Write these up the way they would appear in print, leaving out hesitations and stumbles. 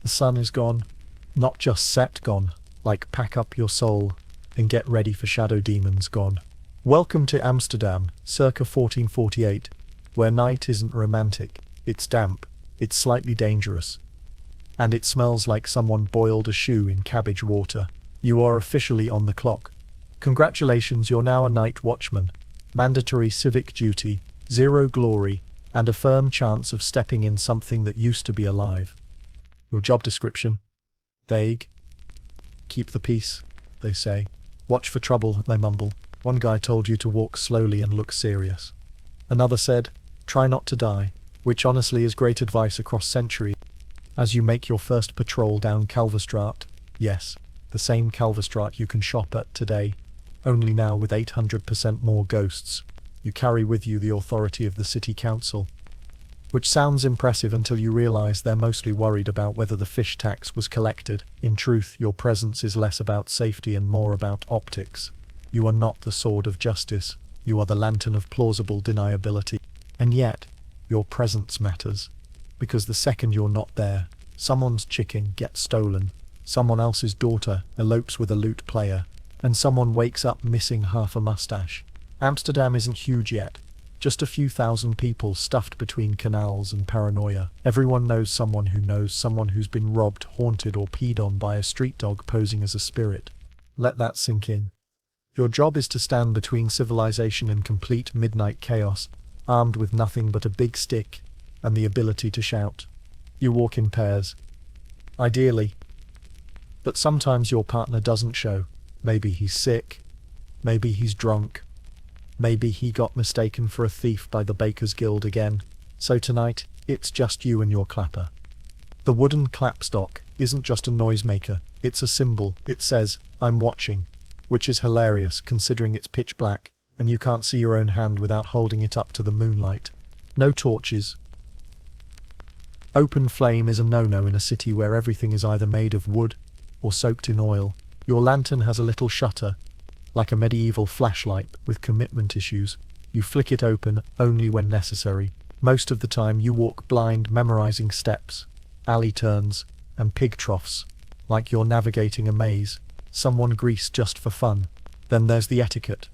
The sun is gone. Not just set gone, like pack up your soul and get ready for shadow demons gone. Welcome to Amsterdam, circa 1448, where night isn't romantic, it's damp, it's slightly dangerous, and it smells like someone boiled a shoe in cabbage water. You are officially on the clock. Congratulations, you're now a night watchman. Mandatory civic duty, zero glory, and a firm chance of stepping in something that used to be alive. Your job description? Vague. Keep the peace, they say. Watch for trouble, they mumble. One guy told you to walk slowly and look serious. Another said, try not to die, which honestly is great advice across centuries. As you make your first patrol down Kalverstraat, yes, the same Kalverstraat you can shop at today, only now with 800% more ghosts, you carry with you the authority of the city council. Which sounds impressive until you realize they're mostly worried about whether the fish tax was collected. In truth, your presence is less about safety and more about optics. You are not the sword of justice, you are the lantern of plausible deniability. And yet, your presence matters. Because the second you're not there, someone's chicken gets stolen, someone else's daughter elopes with a lute player, and someone wakes up missing half a mustache. Amsterdam isn't huge yet. Just a few thousand people stuffed between canals and paranoia. Everyone knows someone who's been robbed, haunted, or peed on by a street dog posing as a spirit. Let that sink in. Your job is to stand between civilization and complete midnight chaos, armed with nothing but a big stick and the ability to shout. You walk in pairs. Ideally. But sometimes your partner doesn't show. Maybe he's sick. Maybe he's drunk. Maybe he got mistaken for a thief by the Bakers Guild again. So tonight, it's just you and your clapper. The wooden clapstock isn't just a noisemaker, it's a symbol. It says, I'm watching, which is hilarious considering it's pitch black, and you can't see your own hand without holding it up to the moonlight. No torches. Open flame is a no-no in a city where everything is either made of wood or soaked in oil. Your lantern has a little shutter, like a medieval flashlight with commitment issues. You flick it open only when necessary. Most of the time you walk blind, memorizing steps, alley turns, and pig troughs, like you're navigating a maze, someone greased just for fun. Then there's the etiquette.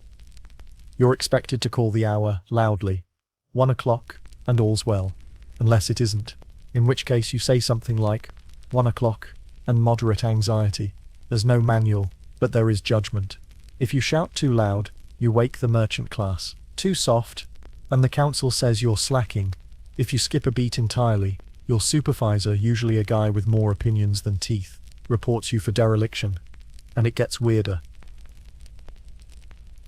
You're expected to call the hour loudly. 1 o'clock, and all's well. Unless it isn't. In which case you say something like, 1 o'clock, and moderate anxiety. There's no manual, but there is judgment. If you shout too loud, you wake the merchant class. Too soft, and the council says you're slacking. If you skip a beat entirely, your supervisor, usually a guy with more opinions than teeth, reports you for dereliction. And it gets weirder.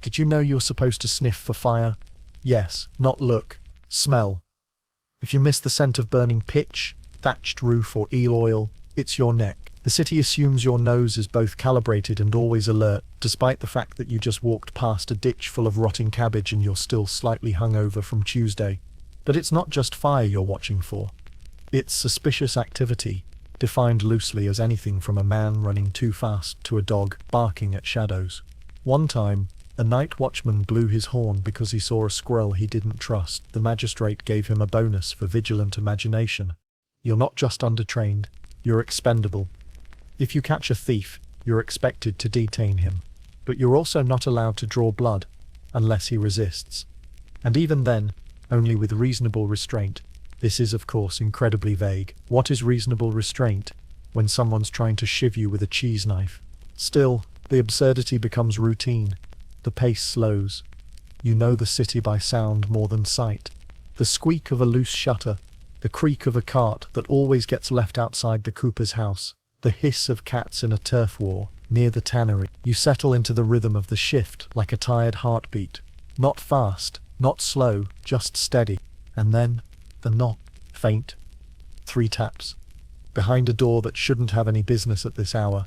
Did you know you're supposed to sniff for fire? Yes, not look, smell. If you miss the scent of burning pitch, thatched roof, or eel oil, it's your neck. The city assumes your nose is both calibrated and always alert, despite the fact that you just walked past a ditch full of rotting cabbage and you're still slightly hungover from Tuesday. But it's not just fire you're watching for. It's suspicious activity, defined loosely as anything from a man running too fast to a dog barking at shadows. One time, a night watchman blew his horn because he saw a squirrel he didn't trust. The magistrate gave him a bonus for vigilant imagination. You're not just undertrained, you're expendable. If you catch a thief, you're expected to detain him. But you're also not allowed to draw blood, unless he resists. And even then, only with reasonable restraint. This is, of course, incredibly vague. What is reasonable restraint when someone's trying to shiv you with a cheese knife? Still, the absurdity becomes routine. The pace slows. You know the city by sound more than sight. The squeak of a loose shutter, the creak of a cart that always gets left outside the cooper's house, the hiss of cats in a turf war near the tannery. You settle into the rhythm of the shift like a tired heartbeat. Not fast, not slow, just steady. And then, the knock. Faint. 3 taps. Behind a door that shouldn't have any business at this hour.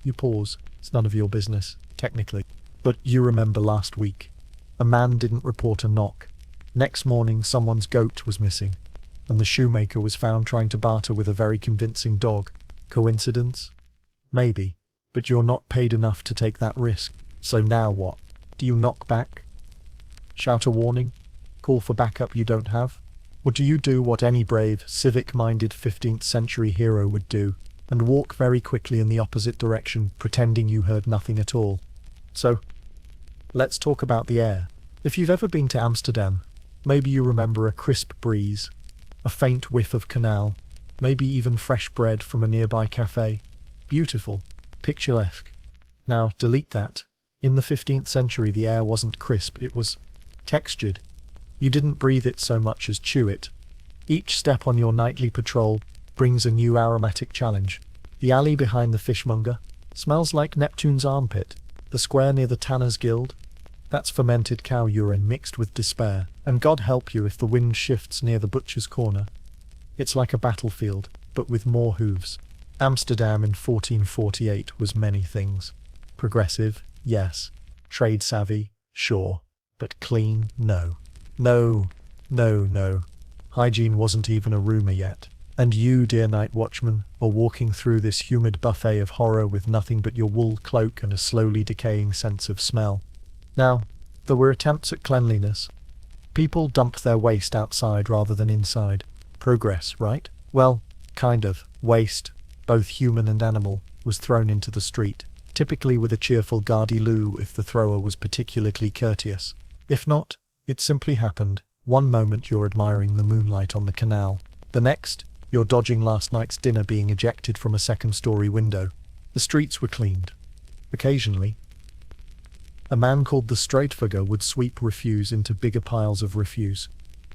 You pause. It's none of your business, technically. But you remember last week. A man didn't report a knock. Next morning someone's goat was missing. And the shoemaker was found trying to barter with a very convincing dog. Coincidence? Maybe. But you're not paid enough to take that risk. So now what? Do you knock back? Shout a warning? Call for backup you don't have? Or do you do what any brave, civic-minded 15th century hero would do? and walk very quickly in the opposite direction, pretending you heard nothing at all. So, let's talk about the air. If you've ever been to Amsterdam, maybe you remember a crisp breeze, a faint whiff of canal, maybe even fresh bread from a nearby cafe. Beautiful, picturesque. Now, delete that. In the 15th century, the air wasn't crisp, it was textured. You didn't breathe it so much as chew it. Each step on your nightly patrol brings a new aromatic challenge. The alley behind the fishmonger smells like Neptune's armpit. The square near the Tanner's Guild, that's fermented cow urine mixed with despair. And God help you if the wind shifts near the butcher's corner. It's like a battlefield, but with more hooves. Amsterdam in 1448 was many things. Progressive, yes. Trade savvy, sure. But clean, no. No. Hygiene wasn't even a rumour yet. And you, dear night watchman, are walking through this humid buffet of horror with nothing but your wool cloak and a slowly decaying sense of smell. Now, there were attempts at cleanliness. People dumped their waste outside rather than inside. Progress, right? Well, kind of. Waste, both human and animal, was thrown into the street, typically with a cheerful gardy-loo if the thrower was particularly courteous. If not, it simply happened. One moment you're admiring the moonlight on the canal. The next, you're dodging last night's dinner being ejected from a second-story window. The streets were cleaned. Occasionally, a man called the Straightfugger would sweep refuse into bigger piles of refuse,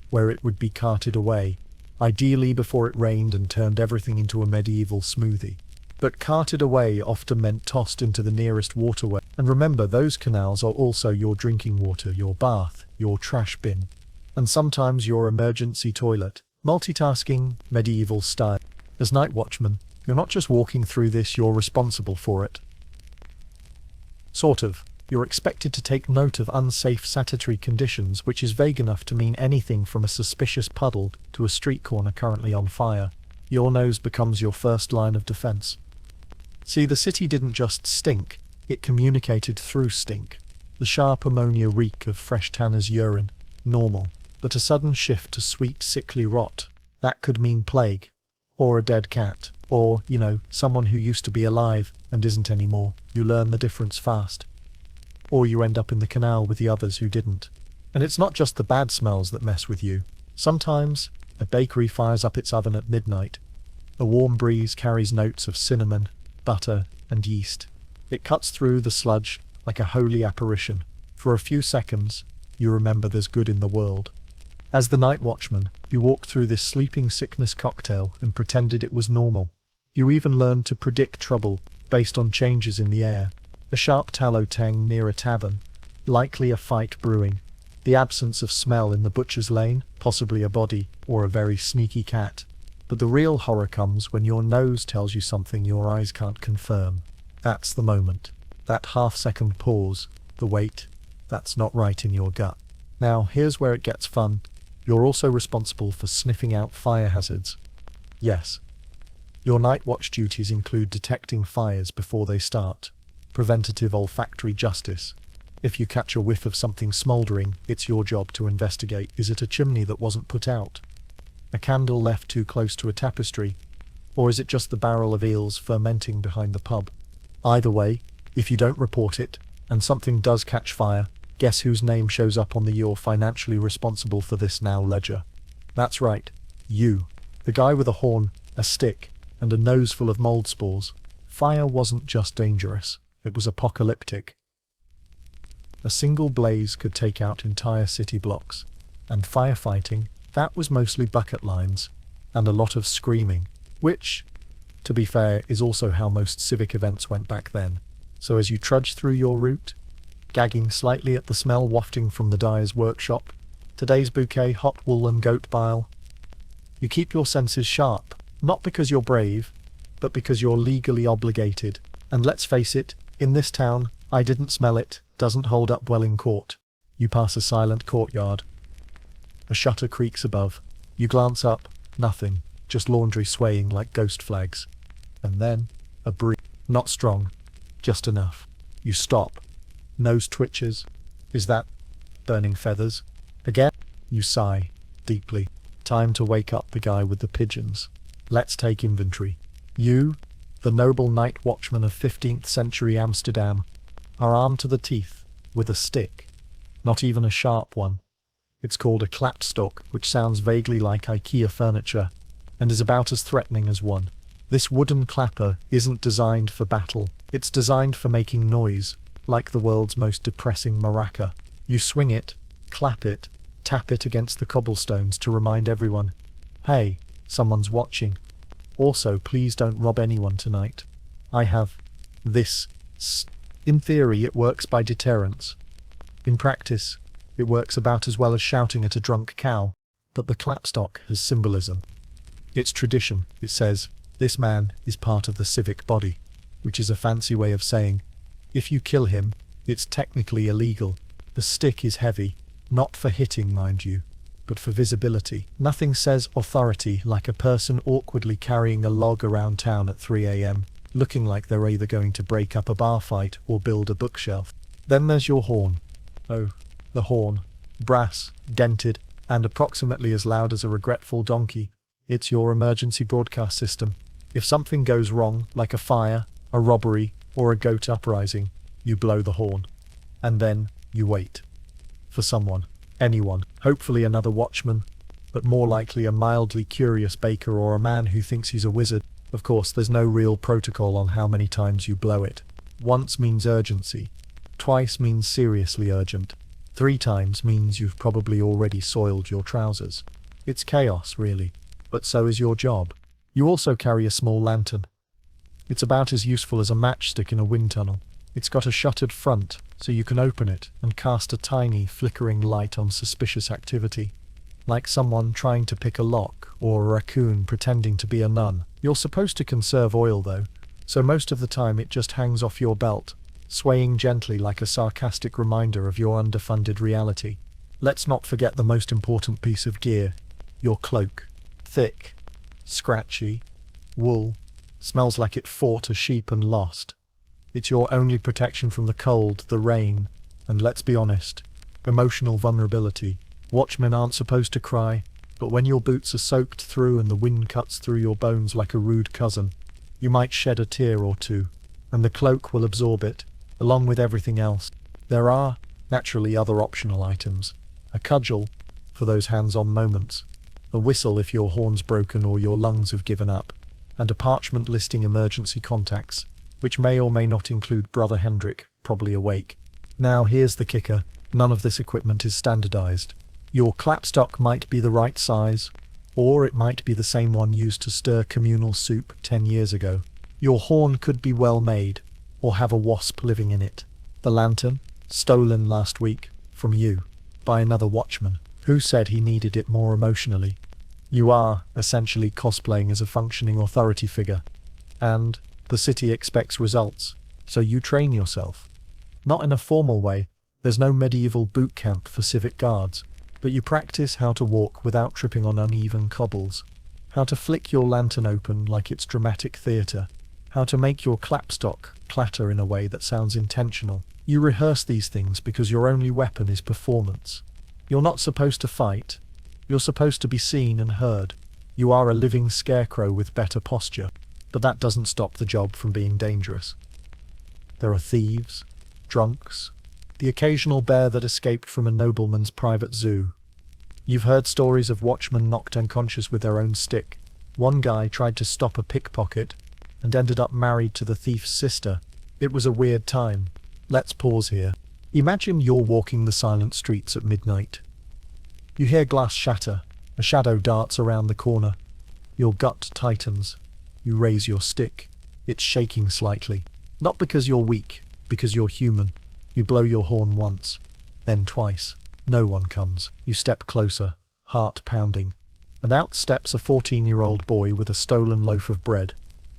where it would be carted away, ideally before it rained and turned everything into a medieval smoothie. But carted away often meant tossed into the nearest waterway. And remember, those canals are also your drinking water, your bath, your trash bin, and sometimes your emergency toilet. Multitasking, medieval style. As night watchman, you're not just walking through this, you're responsible for it. Sort of. You're expected to take note of unsafe sanitary conditions, which is vague enough to mean anything from a suspicious puddle to a street corner currently on fire. Your nose becomes your first line of defense. See, the city didn't just stink, it communicated through stink. The sharp ammonia reek of fresh tanner's urine, normal. But a sudden shift to sweet, sickly rot, that could mean plague. Or a dead cat. Or, someone who used to be alive and isn't anymore. You learn the difference fast. Or you end up in the canal with the others who didn't. And it's not just the bad smells that mess with you. Sometimes, a bakery fires up its oven at midnight. A warm breeze carries notes of cinnamon, butter, and yeast. It cuts through the sludge like a holy apparition. For a few seconds, you remember there's good in the world. As the night watchman, you walked through this sleeping sickness cocktail and pretended it was normal. You even learned to predict trouble based on changes in the air. A sharp tallow tang near a tavern, likely a fight brewing. The absence of smell in the butcher's lane, possibly a body or a very sneaky cat. But the real horror comes when your nose tells you something your eyes can't confirm. That's the moment. That half-second pause, the wait, that's not right in your gut. Now, here's where it gets fun. You're also responsible for sniffing out fire hazards. Yes. Your night watch duties include detecting fires before they start. Preventative olfactory justice. If you catch a whiff of something smouldering, it's your job to investigate. Is it a chimney that wasn't put out? A candle left too close to a tapestry? Or is it just the barrel of eels fermenting behind the pub? Either way, if you don't report it, and something does catch fire, guess whose name shows up on the "you're financially responsible for this now" ledger? That's right, you. The guy with a horn, a stick, and a nose full of mold spores. Fire wasn't just dangerous, it was apocalyptic. A single blaze could take out entire city blocks. And firefighting, that was mostly bucket lines, and a lot of screaming, which, to be fair, is also how most civic events went back then. So as you trudge through your route, gagging slightly at the smell wafting from the dyer's workshop, today's bouquet, hot wool and goat bile, you keep your senses sharp, not because you're brave, but because you're legally obligated. And let's face it, in this town, "I didn't smell it" doesn't hold up well in court. You pass a silent courtyard. A shutter creaks above. You glance up, nothing, just laundry swaying like ghost flags. And then, a breeze. Not strong, just enough. You stop. Nose twitches. Is that burning feathers? Again? You sigh, deeply. Time to wake up the guy with the pigeons. Let's take inventory. You, the noble night watchmen of 15th century Amsterdam, are armed to the teeth with a stick, not even a sharp one. It's called a klapstok, which sounds vaguely like IKEA furniture, and is about as threatening as one. This wooden clapper isn't designed for battle, it's designed for making noise, like the world's most depressing maraca. You swing it, clap it, tap it against the cobblestones to remind everyone, hey, someone's watching. Also, please don't rob anyone tonight. I have this. In theory, it works by deterrence. In practice, it works about as well as shouting at a drunk cow. But the klapstok has symbolism. It's tradition. It says, this man is part of the civic body, which is a fancy way of saying, if you kill him, it's technically illegal. The stick is heavy, not for hitting, mind you, but for visibility. Nothing says authority like a person awkwardly carrying a log around town at 3 a.m, looking like they're either going to break up a bar fight or build a bookshelf. Then there's your horn. Oh, the horn. Brass, dented, and approximately as loud as a regretful donkey. It's your emergency broadcast system. If something goes wrong, like a fire, a robbery, or a goat uprising, you blow the horn. And then you wait. For someone. Anyone. Hopefully another watchman, but more likely a mildly curious baker or a man who thinks he's a wizard. Of course, there's no real protocol on how many times you blow it. Once means urgency. Twice means seriously urgent. 3 times means you've probably already soiled your trousers. It's chaos, really. But so is your job. You also carry a small lantern. It's about as useful as a matchstick in a wind tunnel. It's got a shuttered front, so you can open it and cast a tiny, flickering light on suspicious activity. Like someone trying to pick a lock, or a raccoon pretending to be a nun. You're supposed to conserve oil though, so most of the time it just hangs off your belt, swaying gently like a sarcastic reminder of your underfunded reality. Let's not forget the most important piece of gear, your cloak. Thick, scratchy, wool, smells like it fought a sheep and lost. It's your only protection from the cold, the rain, and let's be honest, emotional vulnerability. Watchmen aren't supposed to cry, but when your boots are soaked through and the wind cuts through your bones like a rude cousin, you might shed a tear or two, and the cloak will absorb it, along with everything else. There are, naturally, other optional items. A cudgel, for those hands-on moments. A whistle if your horn's broken or your lungs have given up. And a parchment listing emergency contacts, which may or may not include Brother Hendrik, probably awake. Now here's the kicker. None of this equipment is standardized. Your klapstok might be the right size, or it might be the same one used to stir communal soup 10 years ago. Your horn could be well made, or have a wasp living in it. The lantern, stolen last week, from you, by another watchman, who said he needed it more emotionally. You are, essentially, cosplaying as a functioning authority figure. And the city expects results, so you train yourself. Not in a formal way, there's no medieval boot camp for civic guards, but you practice how to walk without tripping on uneven cobbles, how to flick your lantern open like it's dramatic theatre, how to make your klapstok clatter in a way that sounds intentional. You rehearse these things because your only weapon is performance. You're not supposed to fight, you're supposed to be seen and heard. You are a living scarecrow with better posture, but that doesn't stop the job from being dangerous. There are thieves, drunks, the occasional bear that escaped from a nobleman's private zoo. You've heard stories of watchmen knocked unconscious with their own stick. One guy tried to stop a pickpocket and ended up married to the thief's sister. It was a weird time. Let's pause here. Imagine you're walking the silent streets at midnight. You hear glass shatter, a shadow darts around the corner. Your gut tightens. You raise your stick. It's shaking slightly. Not because you're weak, because you're human. You blow your horn once, then twice. No one comes. You step closer, heart pounding. And out steps a 14-year-old boy with a stolen loaf of bread.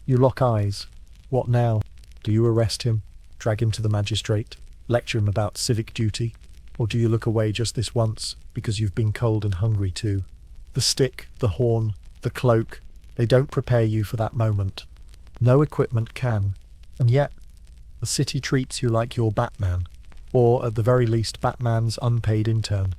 You lock eyes. What now? Do you arrest him? Drag him to the magistrate? Lecture him about civic duty? Or do you look away just this once, because you've been cold and hungry too? The stick, the horn, the cloak, they don't prepare you for that moment. No equipment can. And yet, the city treats you like you're Batman, or at the very least Batman's unpaid intern.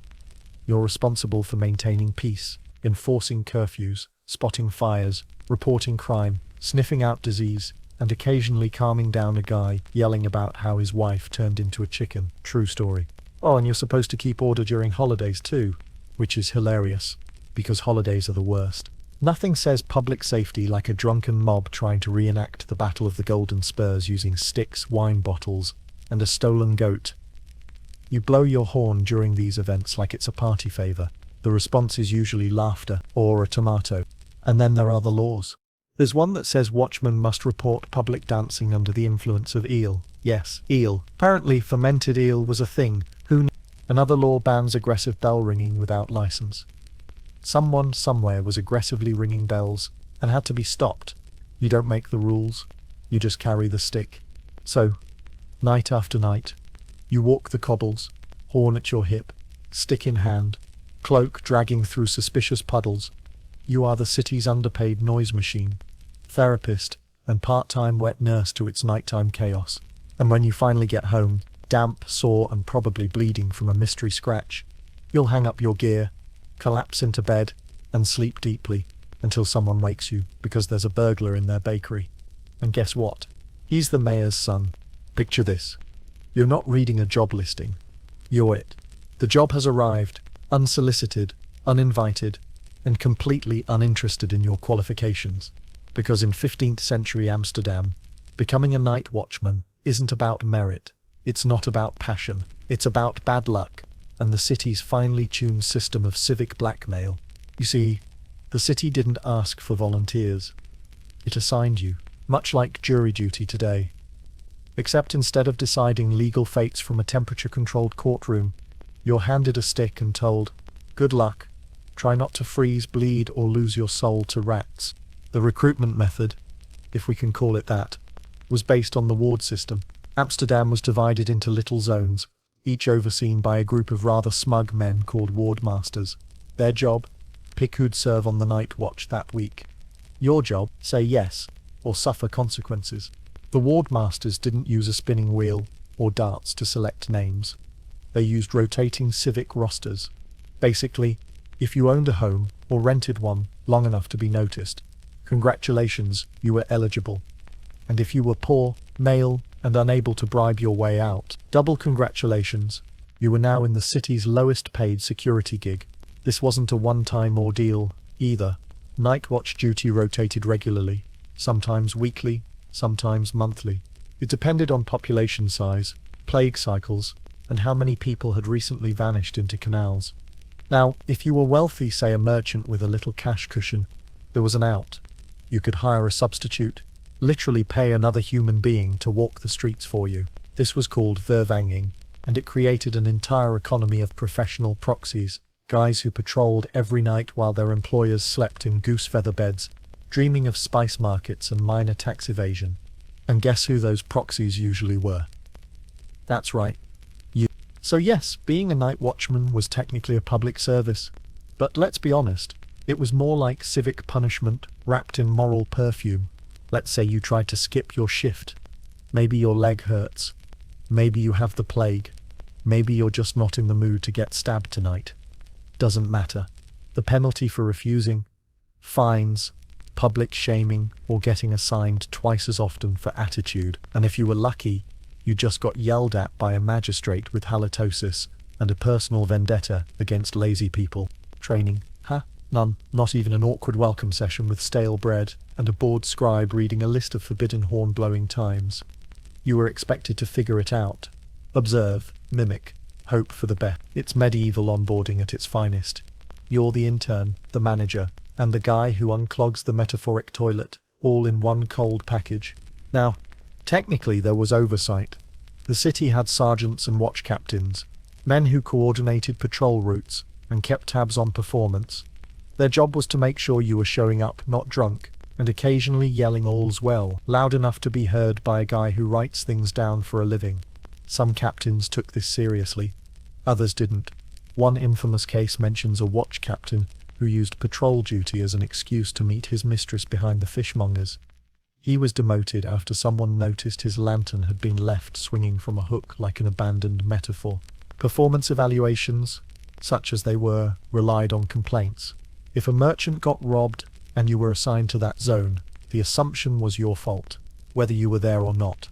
You're responsible for maintaining peace, enforcing curfews, spotting fires, reporting crime, sniffing out disease, and occasionally calming down a guy yelling about how his wife turned into a chicken. True story. Oh, and you're supposed to keep order during holidays too, which is hilarious, because holidays are the worst. Nothing says public safety like a drunken mob trying to reenact the Battle of the Golden Spurs using sticks, wine bottles, and a stolen goat. You blow your horn during these events like it's a party favor. The response is usually laughter or a tomato. And then there are the laws. There's one that says Watchman must report public dancing under the influence of eel. Yes, eel. Apparently fermented eel was a thing. Who knew? Another law bans aggressive bell ringing without license. Someone somewhere was aggressively ringing bells and had to be stopped. You don't make the rules, you just carry the stick. So, night after night, you walk the cobbles, horn at your hip, stick in hand, cloak dragging through suspicious puddles. You are the city's underpaid noise machine, therapist, and part-time wet nurse to its nighttime chaos. And when you finally get home, damp, sore, and probably bleeding from a mystery scratch, you'll hang up your gear, collapse into bed, and sleep deeply until someone wakes you because there's a burglar in their bakery. And guess what? He's the mayor's son. Picture this. You're not reading a job listing. You're it. The job has arrived, unsolicited, uninvited, and completely uninterested in your qualifications. Because in 15th century Amsterdam, becoming a night watchman isn't about merit. It's not about passion. It's about bad luck and the city's finely tuned system of civic blackmail. You see, the city didn't ask for volunteers. It assigned you, much like jury duty today. Except instead of deciding legal fates from a temperature-controlled courtroom, you're handed a stick and told, good luck, try not to freeze, bleed, or lose your soul to rats. The recruitment method, if we can call it that, was based on the ward system. Amsterdam was divided into little zones, each overseen by a group of rather smug men called ward masters. Their job, pick who'd serve on the night watch that week. Your job, say yes, or suffer consequences. The ward masters didn't use a spinning wheel or darts to select names. They used rotating civic rosters. Basically, if you owned a home or rented one long enough to be noticed, congratulations, you were eligible. And if you were poor, male, and unable to bribe your way out, double congratulations, you were now in the city's lowest paid security gig. This wasn't a one-time ordeal, either. Night watch duty rotated regularly, sometimes weekly, sometimes monthly. It depended on population size, plague cycles, and how many people had recently vanished into canals. Now, if you were wealthy, say a merchant with a little cash cushion, there was an out. You could hire a substitute, literally pay another human being to walk the streets for you. This was called vervanging, and it created an entire economy of professional proxies, guys who patrolled every night while their employers slept in goose feather beds, dreaming of spice markets and minor tax evasion. And guess who those proxies usually were? That's right, you. So yes, being a night watchman was technically a public service, but let's be honest, it was more like civic punishment wrapped in moral perfume. Let's say you try to skip your shift. Maybe your leg hurts. Maybe you have the plague. Maybe you're just not in the mood to get stabbed tonight. Doesn't matter. The penalty for refusing? Fines, public shaming, or getting assigned twice as often for attitude. And if you were lucky, you just got yelled at by a magistrate with halitosis and a personal vendetta against lazy people. Training? Huh? None. Not even an awkward welcome session with stale bread and a bored scribe reading a list of forbidden horn-blowing times. You were expected to figure it out. Observe, mimic, hope for the best. It's medieval onboarding at its finest. You're the intern, the manager, and the guy who unclogs the metaphoric toilet, all in one cold package. Now, technically there was oversight. The city had sergeants and watch captains, men who coordinated patrol routes and kept tabs on performance. Their job was to make sure you were showing up not drunk, and occasionally yelling all's well, loud enough to be heard by a guy who writes things down for a living. Some captains took this seriously, others didn't. One infamous case mentions a watch captain who used patrol duty as an excuse to meet his mistress behind the fishmongers. He was demoted after someone noticed his lantern had been left swinging from a hook like an abandoned metaphor. Performance evaluations, such as they were, relied on complaints. If a merchant got robbed and you were assigned to that zone, the assumption was your fault. whether you were there or not.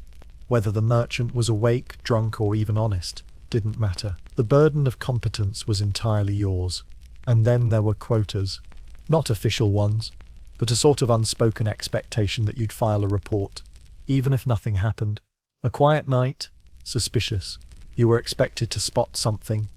Whether the merchant was awake, drunk, or even honest, didn't matter. The burden of competence was entirely yours. And then there were quotas. Not official ones, but a sort of unspoken expectation that you'd file a report, even if nothing happened. A quiet night, suspicious. You were expected to spot something,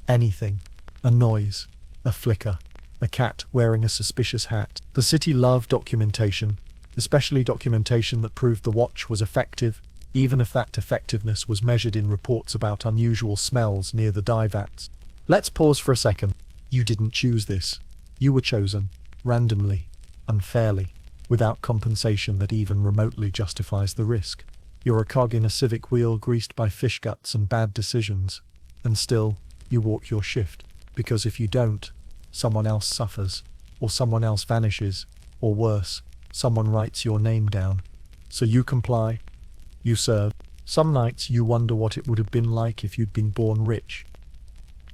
anything, a noise, a flicker, a cat wearing a suspicious hat. The city loved documentation, especially documentation that proved the watch was effective, even if that effectiveness was measured in reports about unusual smells near the dye vats. Let's pause for a second. You didn't choose this. You were chosen, randomly, unfairly, without compensation that even remotely justifies the risk. You're a cog in a civic wheel greased by fish guts and bad decisions, and still, you walk your shift, because if you don't, someone else suffers, or someone else vanishes, or worse, someone writes your name down. So you comply, you serve. Some nights you wonder what it would have been like if you'd been born rich.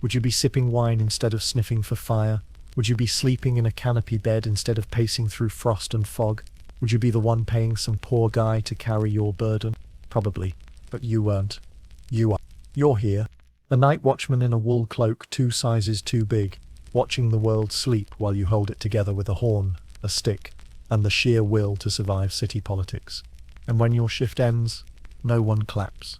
Would you be sipping wine instead of sniffing for fire? Would you be sleeping in a canopy bed instead of pacing through frost and fog? Would you be the one paying some poor guy to carry your burden? Probably. But you weren't. You are. You're here. A night watchman in a wool cloak 2 sizes too big, watching the world sleep while you hold it together with a horn, a stick, and the sheer will to survive city politics. And when your shift ends, no one claps.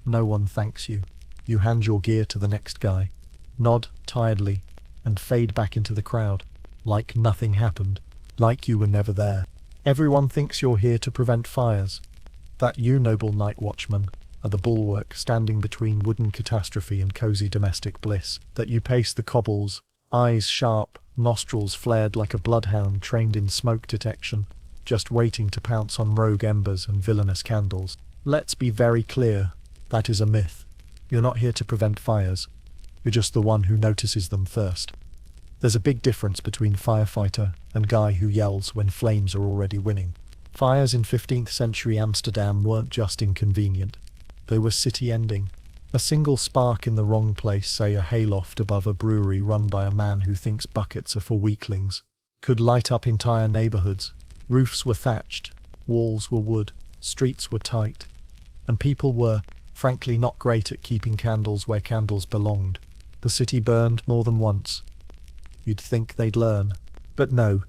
No one thanks you. You hand your gear to the next guy, nod tiredly, and fade back into the crowd, like nothing happened, like you were never there. Everyone thinks you're here to prevent fires. That you, noble night watchman, are the bulwark standing between wooden catastrophe and cozy domestic bliss. That you pace the cobbles, eyes sharp, nostrils flared like a bloodhound trained in smoke detection, just waiting to pounce on rogue embers and villainous candles. Let's be very clear, that is a myth. You're not here to prevent fires. You're just the one who notices them first. There's a big difference between firefighter and guy who yells when flames are already winning. Fires in 15th century Amsterdam weren't just inconvenient. They were city-ending. A single spark in the wrong place, say a hayloft above a brewery run by a man who thinks buckets are for weaklings, could light up entire neighborhoods. Roofs were thatched, walls were wood, streets were tight, and people were, frankly, not great at keeping candles where candles belonged. The city burned more than once. You'd think they'd learn. But no.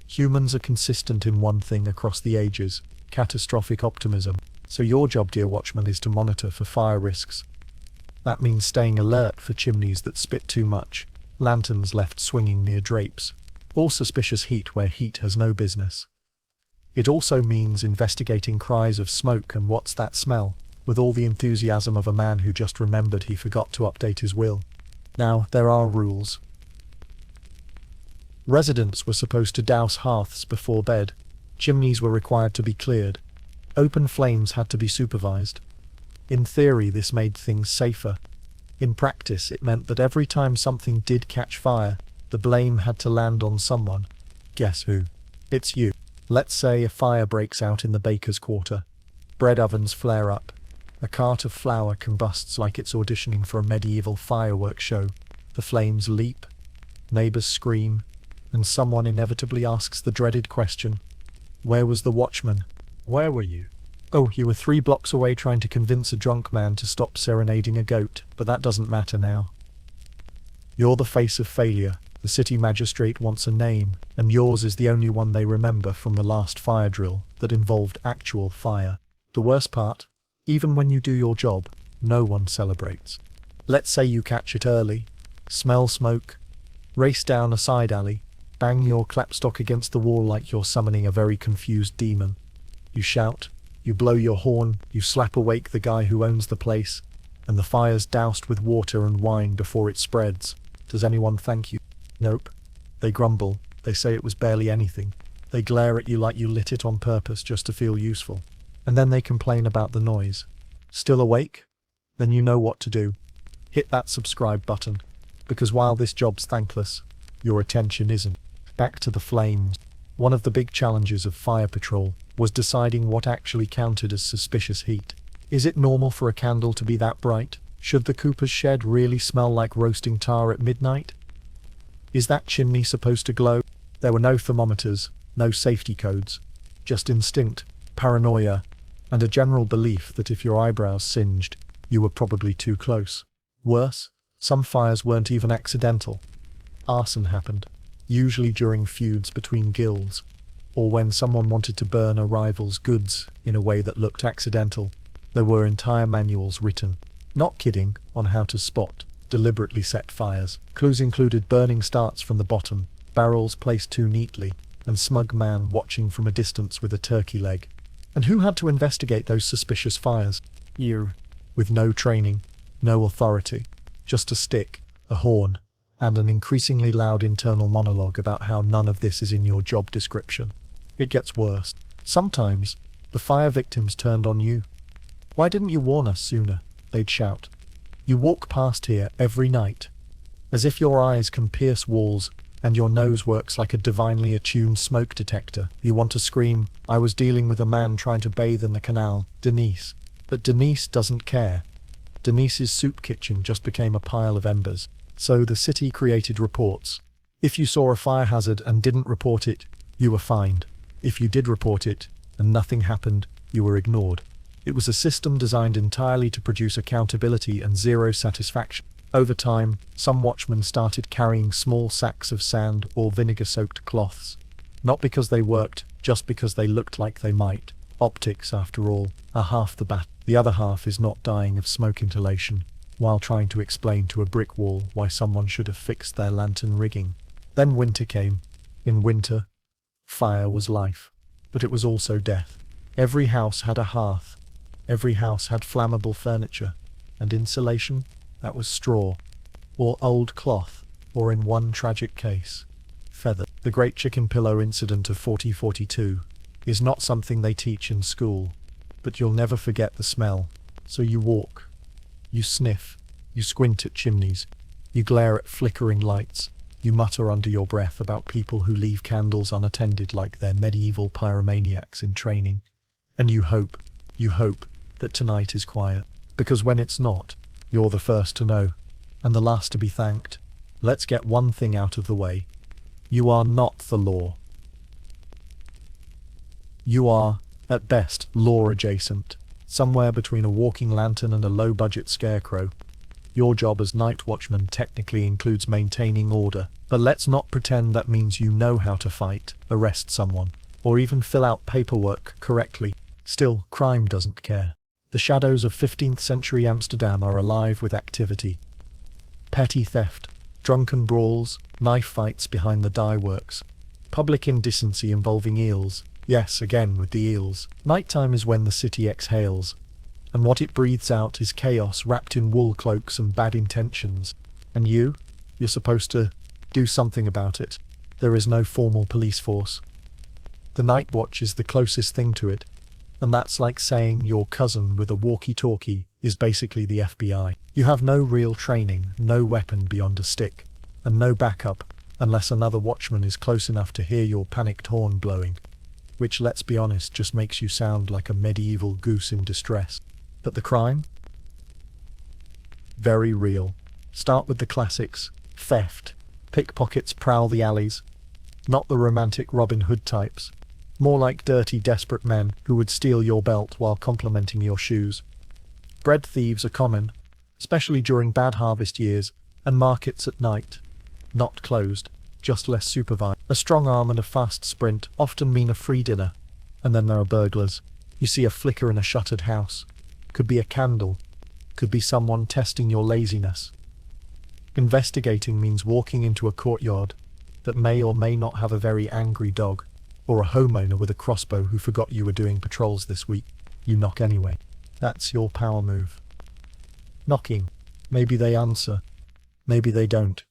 Humans are consistent in one thing across the ages: catastrophic optimism. So your job, dear watchman, is to monitor for fire risks. That means staying alert for chimneys that spit too much, lanterns left swinging near drapes, or suspicious heat where heat has no business. It also means investigating cries of smoke and what's that smell, with all the enthusiasm of a man who just remembered he forgot to update his will. Now, there are rules. Residents were supposed to douse hearths before bed. Chimneys were required to be cleared. Open flames had to be supervised. In theory, this made things safer. In practice, it meant that every time something did catch fire, the blame had to land on someone. Guess who? It's you. Let's say a fire breaks out in the baker's quarter. Bread ovens flare up. A cart of flour combusts like it's auditioning for a medieval fireworks show. The flames leap. Neighbors scream. And someone inevitably asks the dreaded question, where was the watchman? Where were you? Oh, you were 3 blocks away trying to convince a drunk man to stop serenading a goat, but that doesn't matter now. You're the face of failure. The city magistrate wants a name, and yours is the only one they remember from the last fire drill that involved actual fire. The worst part, even when you do your job, no one celebrates. Let's say you catch it early, smell smoke, race down a side alley, bang your clapstock against the wall like you're summoning a very confused demon. You shout, you blow your horn, you slap awake the guy who owns the place, and the fire's doused with water and wine before it spreads. Does anyone thank you? Nope. They grumble. They say it was barely anything. They glare at you like you lit it on purpose just to feel useful. And then they complain about the noise. Still awake? Then you know what to do. Hit that subscribe button. Because while this job's thankless, your attention isn't. Back to the flames. One of the big challenges of fire patrol was deciding what actually counted as suspicious heat. Is it normal for a candle to be that bright? Should the cooper's shed really smell like roasting tar at midnight? Is that chimney supposed to glow? There were no thermometers, no safety codes. Just instinct, paranoia, and a general belief that if your eyebrows singed, you were probably too close. Worse, some fires weren't even accidental. Arson happened, usually during feuds between guilds, or when someone wanted to burn a rival's goods in a way that looked accidental. There were entire manuals written, not kidding, on how to spot deliberately set fires. Clues included burning starts from the bottom, barrels placed too neatly, and smug man watching from a distance with a turkey leg. And who had to investigate those suspicious fires? You. With no training, no authority, just a stick, a horn, and an increasingly loud internal monologue about how none of this is in your job description. It gets worse. Sometimes, the fire victims turned on you. "Why didn't you warn us sooner?" they'd shout. "You walk past here every night, as if your eyes can pierce walls and your nose works like a divinely attuned smoke detector." You want to scream, "I was dealing with a man trying to bathe in the canal, Denise." But Denise doesn't care. Denise's soup kitchen just became a pile of embers. So the city created reports. If you saw a fire hazard and didn't report it, you were fined. If you did report it, and nothing happened, you were ignored. It was a system designed entirely to produce accountability and zero satisfaction. Over time, some watchmen started carrying small sacks of sand or vinegar-soaked cloths. Not because they worked, just because they looked like they might. Optics, after all, are half the battle. The other half is not dying of smoke inhalation, while trying to explain to a brick wall why someone should have fixed their lantern rigging. Then winter came. In winter, fire was life, but it was also death. Every house had a hearth. Every house had flammable furniture, and insulation, that was straw, or old cloth, or in one tragic case, feather. The Great Chicken Pillow incident of 4042 is not something they teach in school, but you'll never forget the smell. So you walk, you sniff, you squint at chimneys, you glare at flickering lights, you mutter under your breath about people who leave candles unattended like they're medieval pyromaniacs in training. And you hope that tonight is quiet, because when it's not, you're the first to know, and the last to be thanked. Let's get one thing out of the way. You are not the law. You are, at best, law-adjacent, somewhere between a walking lantern and a low-budget scarecrow. Your job as night watchman technically includes maintaining order, but let's not pretend that means you know how to fight, arrest someone, or even fill out paperwork correctly. Still, crime doesn't care. The shadows of 15th century Amsterdam are alive with activity. Petty theft, drunken brawls, knife fights behind the dye works, public indecency involving eels. Yes, again with the eels. Nighttime is when the city exhales, and what it breathes out is chaos wrapped in wool cloaks and bad intentions. And you're supposed to do something about it. There is no formal police force. The night watch is the closest thing to it, and that's like saying your cousin with a walkie-talkie is basically the FBI. You have no real training, no weapon beyond a stick, and no backup, unless another watchman is close enough to hear your panicked horn blowing, which, let's be honest, just makes you sound like a medieval goose in distress. But the crime? Very real. Start with the classics. Theft. Pickpockets prowl the alleys. Not the romantic Robin Hood types. More like dirty, desperate men who would steal your belt while complimenting your shoes. Bread thieves are common, especially during bad harvest years and markets at night. Not closed, just less supervised. A strong arm and a fast sprint often mean a free dinner. And then there are burglars. You see a flicker in a shuttered house. Could be a candle. Could be someone testing your laziness. Investigating means walking into a courtyard that may or may not have a very angry dog, or a homeowner with a crossbow who forgot you were doing patrols this week. You knock anyway. That's your power move. Knocking. Maybe they answer. Maybe they don't.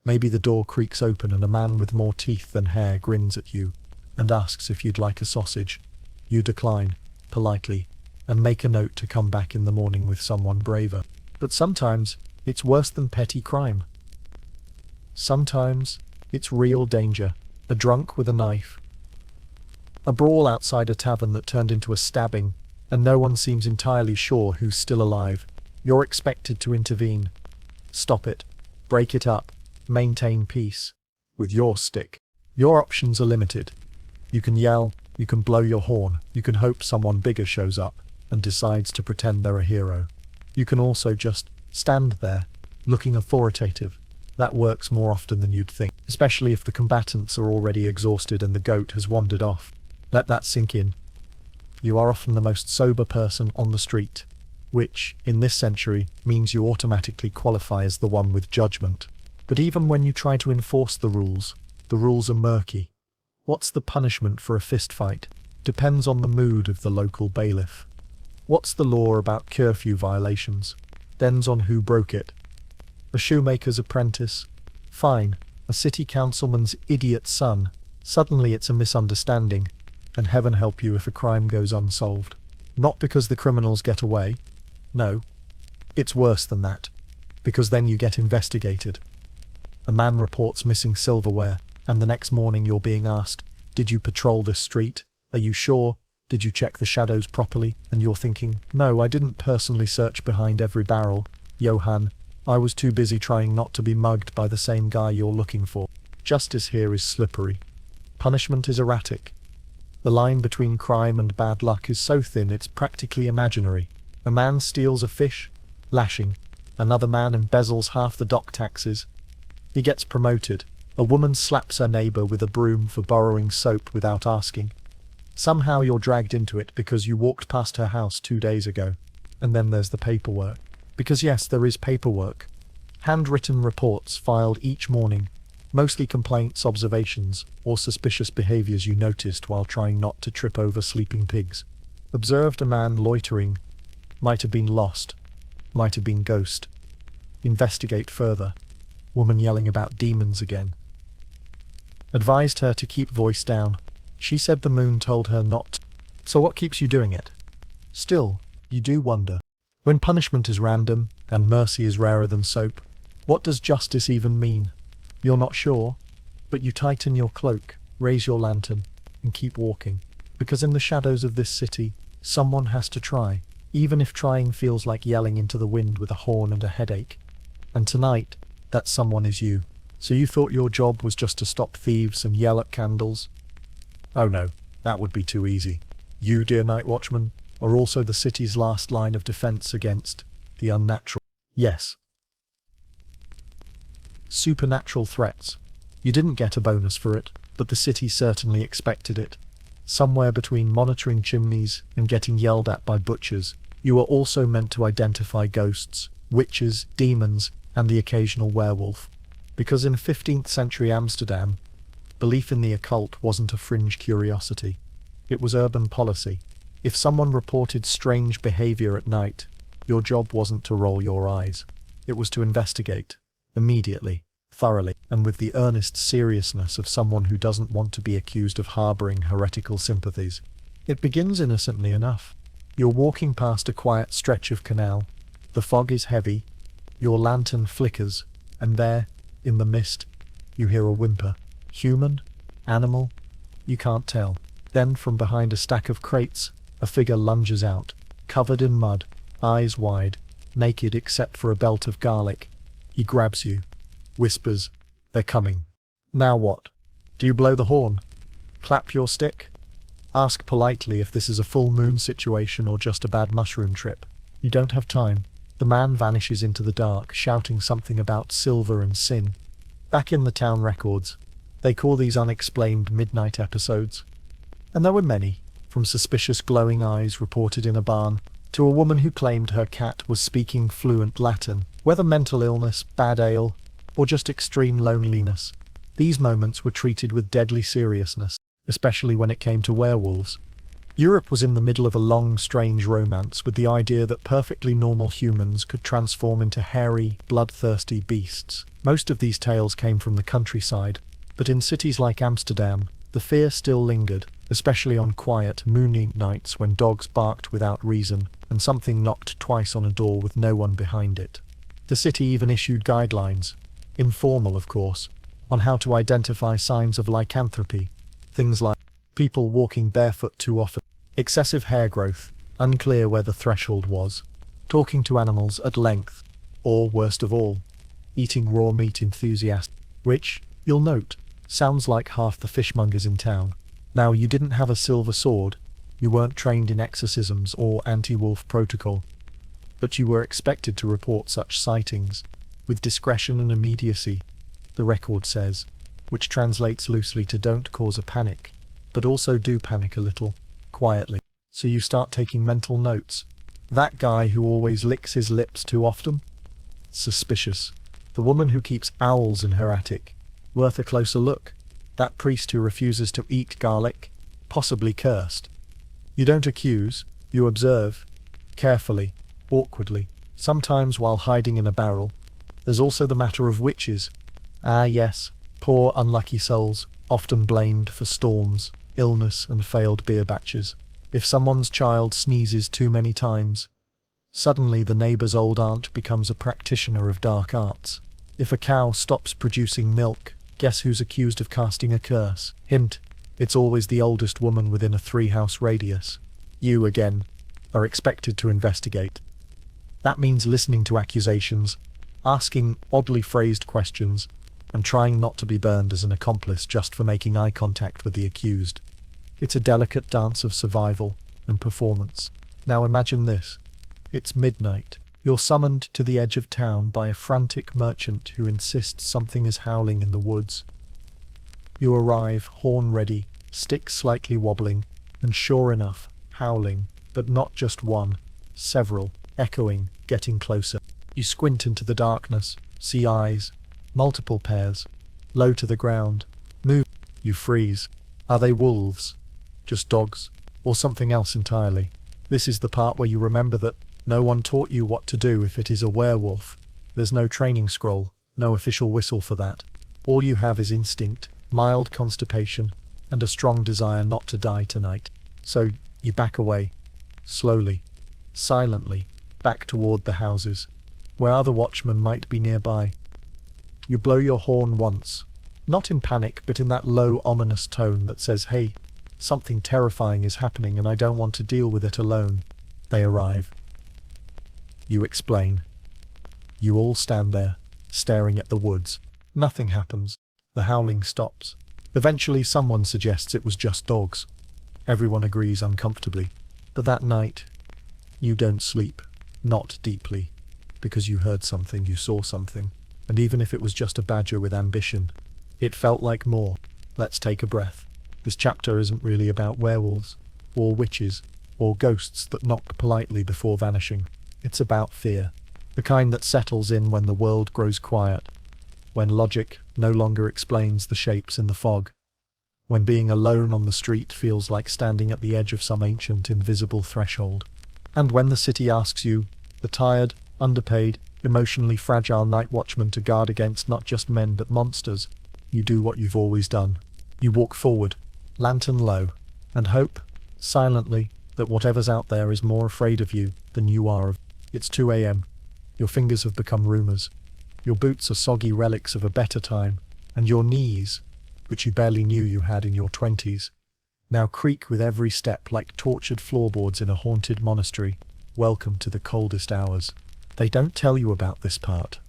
Maybe the door creaks open and a man with more teeth than hair grins at you and asks if you'd like a sausage. You decline, politely, and make a note to come back in the morning with someone braver. But sometimes, it's worse than petty crime. Sometimes, it's real danger. A drunk with a knife. A brawl outside a tavern that turned into a stabbing, and no one seems entirely sure who's still alive. You're expected to intervene. Stop it. Break it up. Maintain peace. With your stick. Your options are limited. You can yell, You can blow your horn. You can hope someone bigger shows up and decides to pretend they're a hero. You can also just stand there, looking authoritative. That works more often than you'd think, especially if the combatants are already exhausted and the goat has wandered off. Let that sink in. You are often the most sober person on the street, which, in this century, means you automatically qualify as the one with judgment. But even when you try to enforce the rules are murky. What's the punishment for a fistfight? Depends on the mood of the local bailiff. What's the law about curfew violations? Depends on who broke it. A shoemaker's apprentice? Fine. A city councilman's idiot son? Suddenly it's a misunderstanding, and heaven help you if a crime goes unsolved. Not because the criminals get away. No. It's worse than that. Because then you get investigated. A man reports missing silverware, and the next morning you're being asked, "Did you patrol this street? Are you sure? Did you check the shadows properly?" And you're thinking, "No, I didn't personally search behind every barrel, Johann. I was too busy trying not to be mugged by the same guy you're looking for." Justice here is slippery. Punishment is erratic. The line between crime and bad luck is so thin it's practically imaginary. A man steals a fish, lashing. Another man embezzles half the dock taxes. He gets promoted. A woman slaps her neighbor with a broom for borrowing soap without asking. Somehow you're dragged into it because you walked past her house 2 days ago. And then there's the paperwork. Because yes, there is paperwork. Handwritten reports filed each morning. Mostly complaints, observations, or suspicious behaviors you noticed while trying not to trip over sleeping pigs. Observed a man loitering. Might have been lost. Might have been ghost. Investigate further. Woman yelling about demons again. Advised her to keep voice down. She said the moon told her not. So what keeps you doing it? Still, you do wonder. When punishment is random, and mercy is rarer than soap, what does justice even mean? You're not sure, but you tighten your cloak, raise your lantern, and keep walking. Because in the shadows of this city, someone has to try, even if trying feels like yelling into the wind with a horn and a headache. And tonight, that someone is you. So you thought your job was just to stop thieves and yell at candles? Oh no, that would be too easy. You, dear night watchman, are also the city's last line of defense against the unnatural. Yes. Supernatural threats. You didn't get a bonus for it, but the city certainly expected it. Somewhere between monitoring chimneys and getting yelled at by butchers, you are also meant to identify ghosts, witches, demons, and the occasional werewolf. Because in 15th century Amsterdam, belief in the occult wasn't a fringe curiosity. It was urban policy. If someone reported strange behavior at night, your job wasn't to roll your eyes. It was to investigate. Immediately, thoroughly, and with the earnest seriousness of someone who doesn't want to be accused of harboring heretical sympathies. It begins innocently enough. You're walking past a quiet stretch of canal. The fog is heavy. Your lantern flickers, and there, in the mist, you hear a whimper. Human? Animal? You can't tell. Then from behind a stack of crates, a figure lunges out, covered in mud, eyes wide, naked except for a belt of garlic. He grabs you, whispers, "They're coming." Now what? Do you blow the horn? Clap your stick? Ask politely if this is a full moon situation or just a bad mushroom trip. You don't have time. The man vanishes into the dark, shouting something about silver and sin. Back in the town records, they call these unexplained midnight episodes. And there were many, from suspicious glowing eyes reported in a barn, to a woman who claimed her cat was speaking fluent Latin. Whether mental illness, bad ale, or just extreme loneliness, these moments were treated with deadly seriousness, especially when it came to werewolves. Europe was in the middle of a long, strange romance with the idea that perfectly normal humans could transform into hairy, bloodthirsty beasts. Most of these tales came from the countryside, but in cities like Amsterdam, the fear still lingered, especially on quiet, moony nights when dogs barked without reason and something knocked twice on a door with no one behind it. The city even issued guidelines, informal of course, on how to identify signs of lycanthropy. Things like people walking barefoot too often, excessive hair growth, unclear where the threshold was, talking to animals at length, or, worst of all, eating raw meat enthusiasts, which, you'll note, sounds like half the fishmongers in town. Now, you didn't have a silver sword, you weren't trained in exorcisms or anti-wolf protocol, but you were expected to report such sightings with discretion and immediacy, the record says, which translates loosely to don't cause a panic, but also do panic a little, quietly. So you start taking mental notes. That guy who always licks his lips too often? Suspicious. The woman who keeps owls in her attic? Worth a closer look. That priest who refuses to eat garlic? Possibly cursed. You don't accuse, you observe. Carefully, awkwardly, sometimes while hiding in a barrel. There's also the matter of witches. Ah yes, poor unlucky souls, often blamed for storms, illness and failed beer batches. If someone's child sneezes too many times, suddenly the neighbour's old aunt becomes a practitioner of dark arts. If a cow stops producing milk, guess who's accused of casting a curse? Hint, it's always the oldest woman within a 3-house radius. You, again, are expected to investigate. That means listening to accusations, asking oddly phrased questions, and trying not to be burned as an accomplice just for making eye contact with the accused. It's a delicate dance of survival and performance. Now imagine this. It's midnight. You're summoned to the edge of town by a frantic merchant who insists something is howling in the woods. You arrive, horn ready, stick slightly wobbling, and sure enough, howling, but not just one, several, echoing, getting closer. You squint into the darkness, see eyes, multiple pairs, low to the ground, move, you freeze. Are they wolves? Just dogs? Or something else entirely? This is the part where you remember that no one taught you what to do if it is a werewolf. There's no training scroll, no official whistle for that. All you have is instinct, mild constipation, and a strong desire not to die tonight. So, you back away, slowly, silently, back toward the houses, where other watchmen might be nearby. You blow your horn once, not in panic, but in that low, ominous tone that says, hey, something terrifying is happening and I don't want to deal with it alone. They arrive. You explain. You all stand there, staring at the woods. Nothing happens. The howling stops. Eventually someone suggests it was just dogs. Everyone agrees uncomfortably. But that night, you don't sleep. Not deeply. Because you heard something, you saw something. And even if it was just a badger with ambition, it felt like more. Let's take a breath. This chapter isn't really about werewolves, or witches, or ghosts that knock politely before vanishing. It's about fear. The kind that settles in when the world grows quiet. When logic no longer explains the shapes in the fog. When being alone on the street feels like standing at the edge of some ancient invisible threshold. And when the city asks you, the tired, underpaid, emotionally fragile night watchman, to guard against not just men but monsters, you do what you've always done. You walk forward, lantern low, and hope, silently, that whatever's out there is more afraid of you than you are of. It's 2 a.m. Your fingers have become rumors. Your boots are soggy relics of a better time, and your knees, which you barely knew you had in your 20s, now creak with every step like tortured floorboards in a haunted monastery. Welcome to the coldest hours. They don't tell you about this part.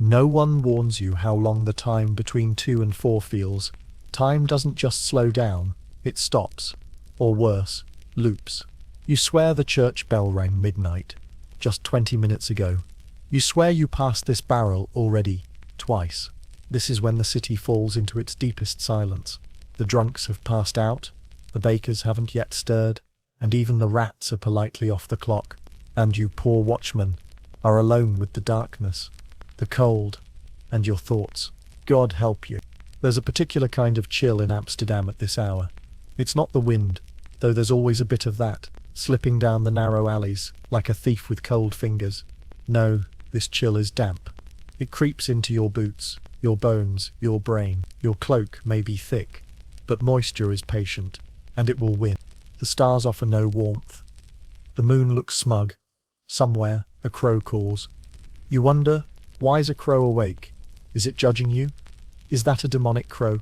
No one warns you how long the time between 2 and 4 feels. Time doesn't just slow down, it stops. Or worse, loops. You swear the church bell rang midnight, just 20 minutes ago. You swear you passed this barrel already, twice. This is when the city falls into its deepest silence. The drunks have passed out, the bakers haven't yet stirred, and even the rats are politely off the clock. And you, poor watchman, are alone with the darkness, the cold, and your thoughts. God help you. There's a particular kind of chill in Amsterdam at this hour. It's not the wind, though there's always a bit of that, slipping down the narrow alleys, like a thief with cold fingers. No, this chill is damp. It creeps into your boots, your bones, your brain. Your cloak may be thick, but moisture is patient, and it will win. The stars offer no warmth. The moon looks smug. Somewhere, a crow calls. You wonder, why's a crow awake? Is it judging you? Is that a demonic crow?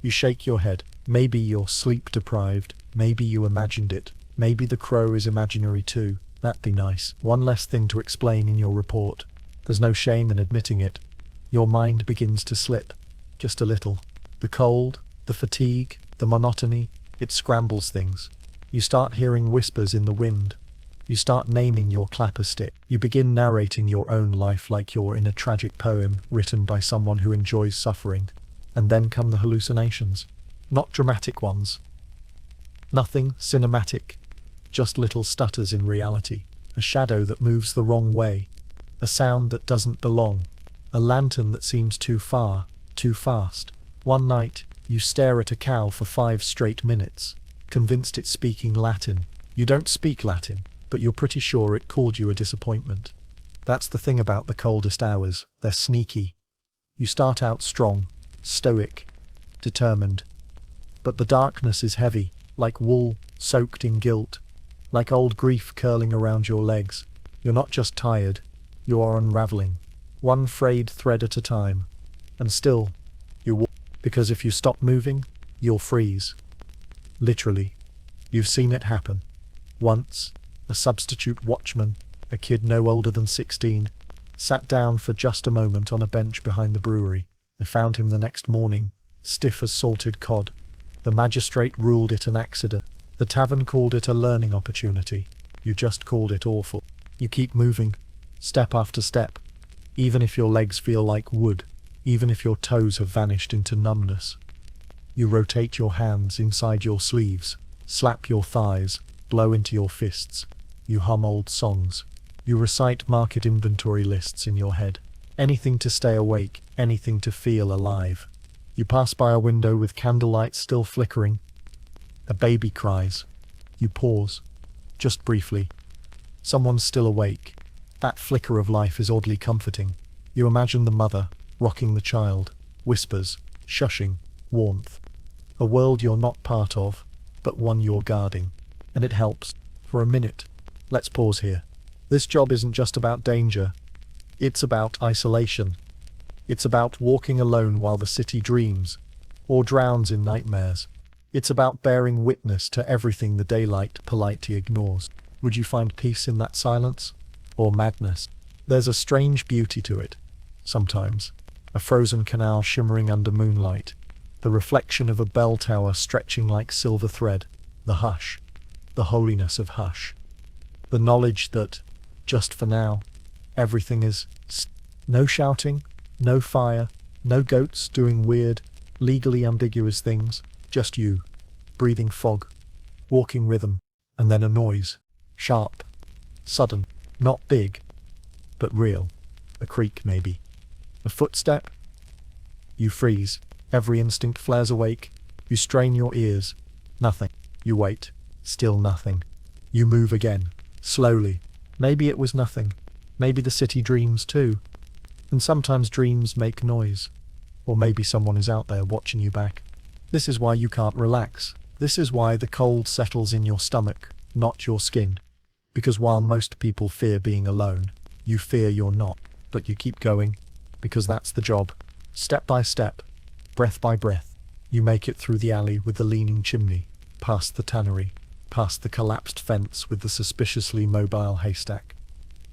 You shake your head. Maybe you're sleep-deprived. Maybe you imagined it. Maybe the crow is imaginary too. That'd be nice. One less thing to explain in your report. There's no shame in admitting it. Your mind begins to slip. Just a little. The cold, the fatigue, the monotony. It scrambles things. You start hearing whispers in the wind. You start naming your clapper stick. You begin narrating your own life like you're in a tragic poem written by someone who enjoys suffering. And then come the hallucinations. Not dramatic ones. Nothing cinematic. Just little stutters in reality. A shadow that moves the wrong way. A sound that doesn't belong. A lantern that seems too far, too fast. One night, you stare at a cow for 5 straight minutes, convinced it's speaking Latin. You don't speak Latin, but you're pretty sure it called you a disappointment. That's the thing about the coldest hours. They're sneaky. You start out strong, stoic, determined. But the darkness is heavy, like wool soaked in guilt, like old grief curling around your legs. You're not just tired, you are unraveling, one frayed thread at a time. And still, you walk, because if you stop moving, you'll freeze. Literally. You've seen it happen. Once, a substitute watchman, a kid no older than 16, sat down for just a moment on a bench behind the brewery. They found him the next morning, stiff as salted cod. The magistrate ruled it an accident. The tavern called it a learning opportunity. You just called it awful. You keep moving, step after step, even if your legs feel like wood, even if your toes have vanished into numbness. You rotate your hands inside your sleeves, slap your thighs, blow into your fists. You hum old songs. You recite market inventory lists in your head. Anything to stay awake, anything to feel alive. You pass by a window with candlelight still flickering. A baby cries. You pause, just briefly. Someone's still awake. That flicker of life is oddly comforting. You imagine the mother, rocking the child, whispers, shushing, warmth. A world you're not part of, but one you're guarding. And it helps. For a minute. Let's pause here. This job isn't just about danger. It's about isolation. It's about walking alone while the city dreams, or drowns in nightmares. It's about bearing witness to everything the daylight politely ignores. Would you find peace in that silence? Or madness? There's a strange beauty to it. Sometimes. A frozen canal shimmering under moonlight. The reflection of a bell tower stretching like silver thread. The hush. The holiness of hush. The knowledge that, just for now, everything is no shouting, no fire, no goats doing weird, legally ambiguous things, just you, breathing fog, walking rhythm, and then a noise, sharp, sudden, not big, but real, a creak maybe, a footstep. You freeze, every instinct flares awake, you strain your ears, nothing, you wait, still nothing, you move again, slowly, maybe it was nothing, maybe the city dreams too. And sometimes dreams make noise. Or maybe someone is out there watching you back. This is why you can't relax. This is why the cold settles in your stomach, not your skin. Because while most people fear being alone, you fear you're not. But you keep going, because that's the job. Step by step, breath by breath, you make it through the alley with the leaning chimney, past the tannery, past the collapsed fence with the suspiciously mobile haystack.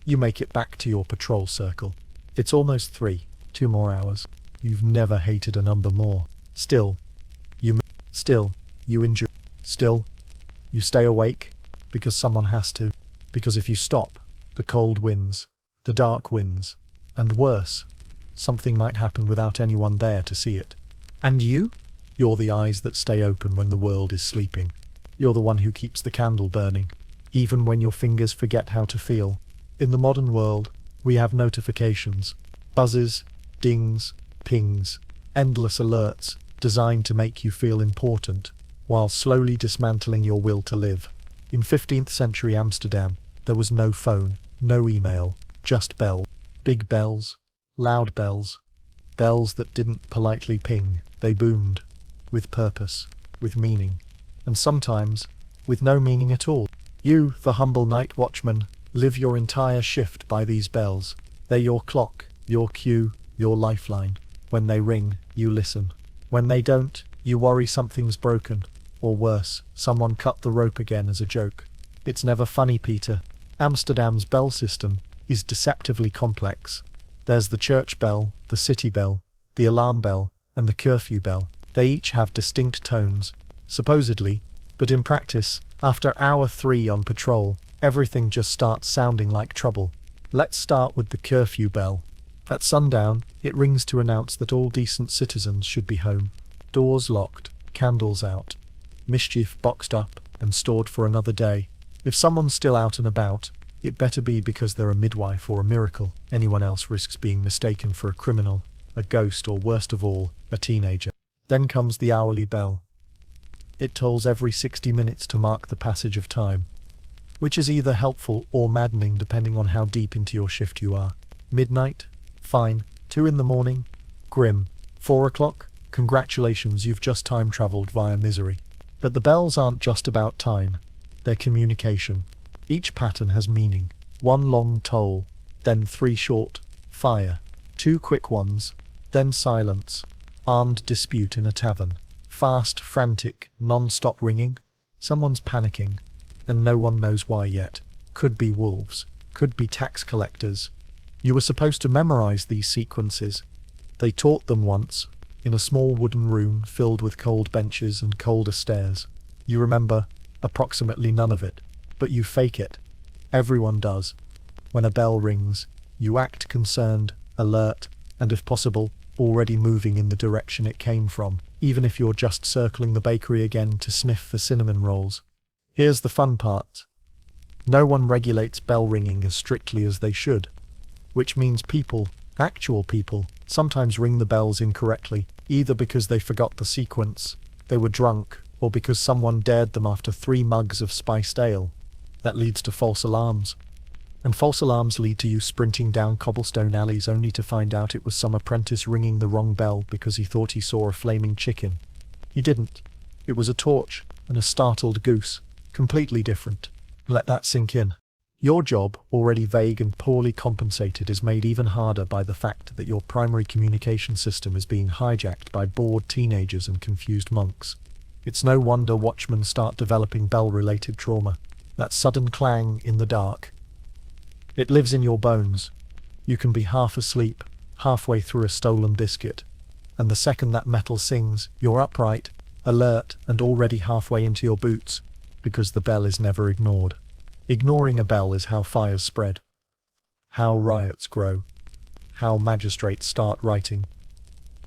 You make it back to your patrol circle. It's almost 3, 2 more hours. You've never hated a number more. Still, you endure. Still, you stay awake, because someone has to. Because if you stop, the cold wins, the dark wins, and worse, something might happen without anyone there to see it. And you? You're the eyes that stay open when the world is sleeping. You're the one who keeps the candle burning, even when your fingers forget how to feel. In the modern world, we have notifications, buzzes, dings, pings, endless alerts, designed to make you feel important, while slowly dismantling your will to live. In 15th century Amsterdam, there was no phone, no email, just bells. Big bells, loud bells, bells that didn't politely ping, they boomed, with purpose, with meaning, and sometimes, with no meaning at all. You, the humble night watchman, live your entire shift by these bells. They're your clock, your cue, your lifeline. When they ring, you listen. When they don't, you worry something's broken. Or worse, someone cut the rope again as a joke. It's never funny, Peter. Amsterdam's bell system is deceptively complex. There's the church bell, the city bell, the alarm bell, and the curfew bell. They each have distinct tones, supposedly But in practice, after hour 3 on patrol, everything just starts sounding like trouble. Let's start with the curfew bell. At sundown, it rings to announce that all decent citizens should be home. Doors locked, candles out, mischief boxed up and stored for another day. If someone's still out and about, it better be because they're a midwife or a miracle. Anyone else risks being mistaken for a criminal, a ghost, or worst of all, a teenager. Then comes the hourly bell. It tolls every 60 minutes to mark the passage of time, which is either helpful or maddening depending on how deep into your shift you are. Midnight? Fine. 2 in the morning? Grim. 4 o'clock? Congratulations, you've just time traveled via misery. But the bells aren't just about time. They're communication. Each pattern has meaning. 1 long toll, then 3 short, fire. 2 quick ones, then silence. Armed dispute in a tavern. Fast, frantic, non-stop ringing. Someone's panicking, and no one knows why yet. Could be wolves, could be tax collectors. You were supposed to memorize these sequences. They taught them once, in a small wooden room filled with cold benches and colder stairs. You remember approximately none of it, but you fake it. Everyone does. When a bell rings, you act concerned, alert, and if possible, already moving in the direction it came from, even if you're just circling the bakery again to sniff for cinnamon rolls. Here's the fun part. No one regulates bell ringing as strictly as they should, which means people, actual people, sometimes ring the bells incorrectly, either because they forgot the sequence, they were drunk, or because someone dared them after 3 mugs of spiced ale. That leads to false alarms. And false alarms lead to you sprinting down cobblestone alleys only to find out it was some apprentice ringing the wrong bell because he thought he saw a flaming chicken. He didn't. It was a torch and a startled goose. Completely different. Let that sink in. Your job, already vague and poorly compensated, is made even harder by the fact that your primary communication system is being hijacked by bored teenagers and confused monks. It's no wonder Watchmen start developing bell-related trauma. That sudden clang in the dark. It lives in your bones. You can be half asleep, halfway through a stolen biscuit, and the second that metal sings, you're upright, alert, and already halfway into your boots, because the bell is never ignored. Ignoring a bell is how fires spread, how riots grow, how magistrates start writing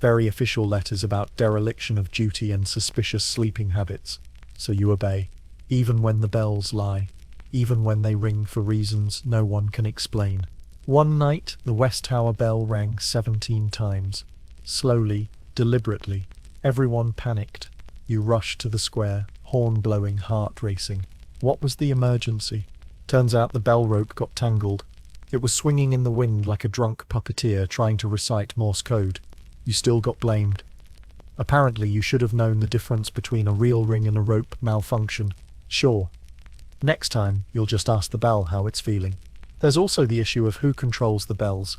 very official letters about dereliction of duty and suspicious sleeping habits, so you obey, even when the bells lie, even when they ring for reasons no one can explain. One night, the West Tower bell rang 17 times. Slowly, deliberately. Everyone panicked. You rushed to the square, horn blowing, heart racing. What was the emergency? Turns out the bell rope got tangled. It was swinging in the wind like a drunk puppeteer trying to recite Morse code. You still got blamed. Apparently you should have known the difference between a real ring and a rope malfunction. Sure. Next time, you'll just ask the bell how it's feeling. There's also the issue of who controls the bells.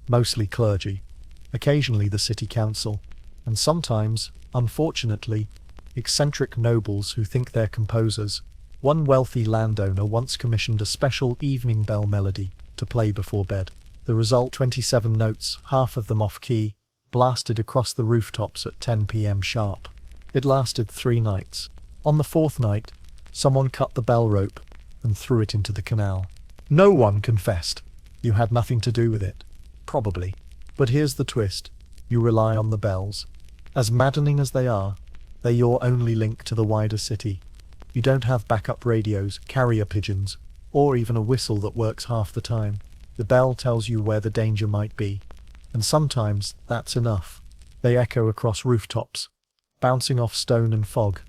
Mostly clergy. Occasionally the city council. And sometimes, unfortunately, eccentric nobles who think they're composers. One wealthy landowner once commissioned a special evening bell melody to play before bed. The result, 27 notes, half of them off-key, blasted across the rooftops at 10 p.m. sharp. It lasted 3 nights. On the 4th night, someone cut the bell rope and threw it into the canal. No one confessed. You had nothing to do with it. Probably. But here's the twist. You rely on the bells. As maddening as they are, they're your only link to the wider city. You don't have backup radios, carrier pigeons, or even a whistle that works half the time. The bell tells you where the danger might be. And sometimes that's enough. They echo across rooftops, bouncing off stone and fog,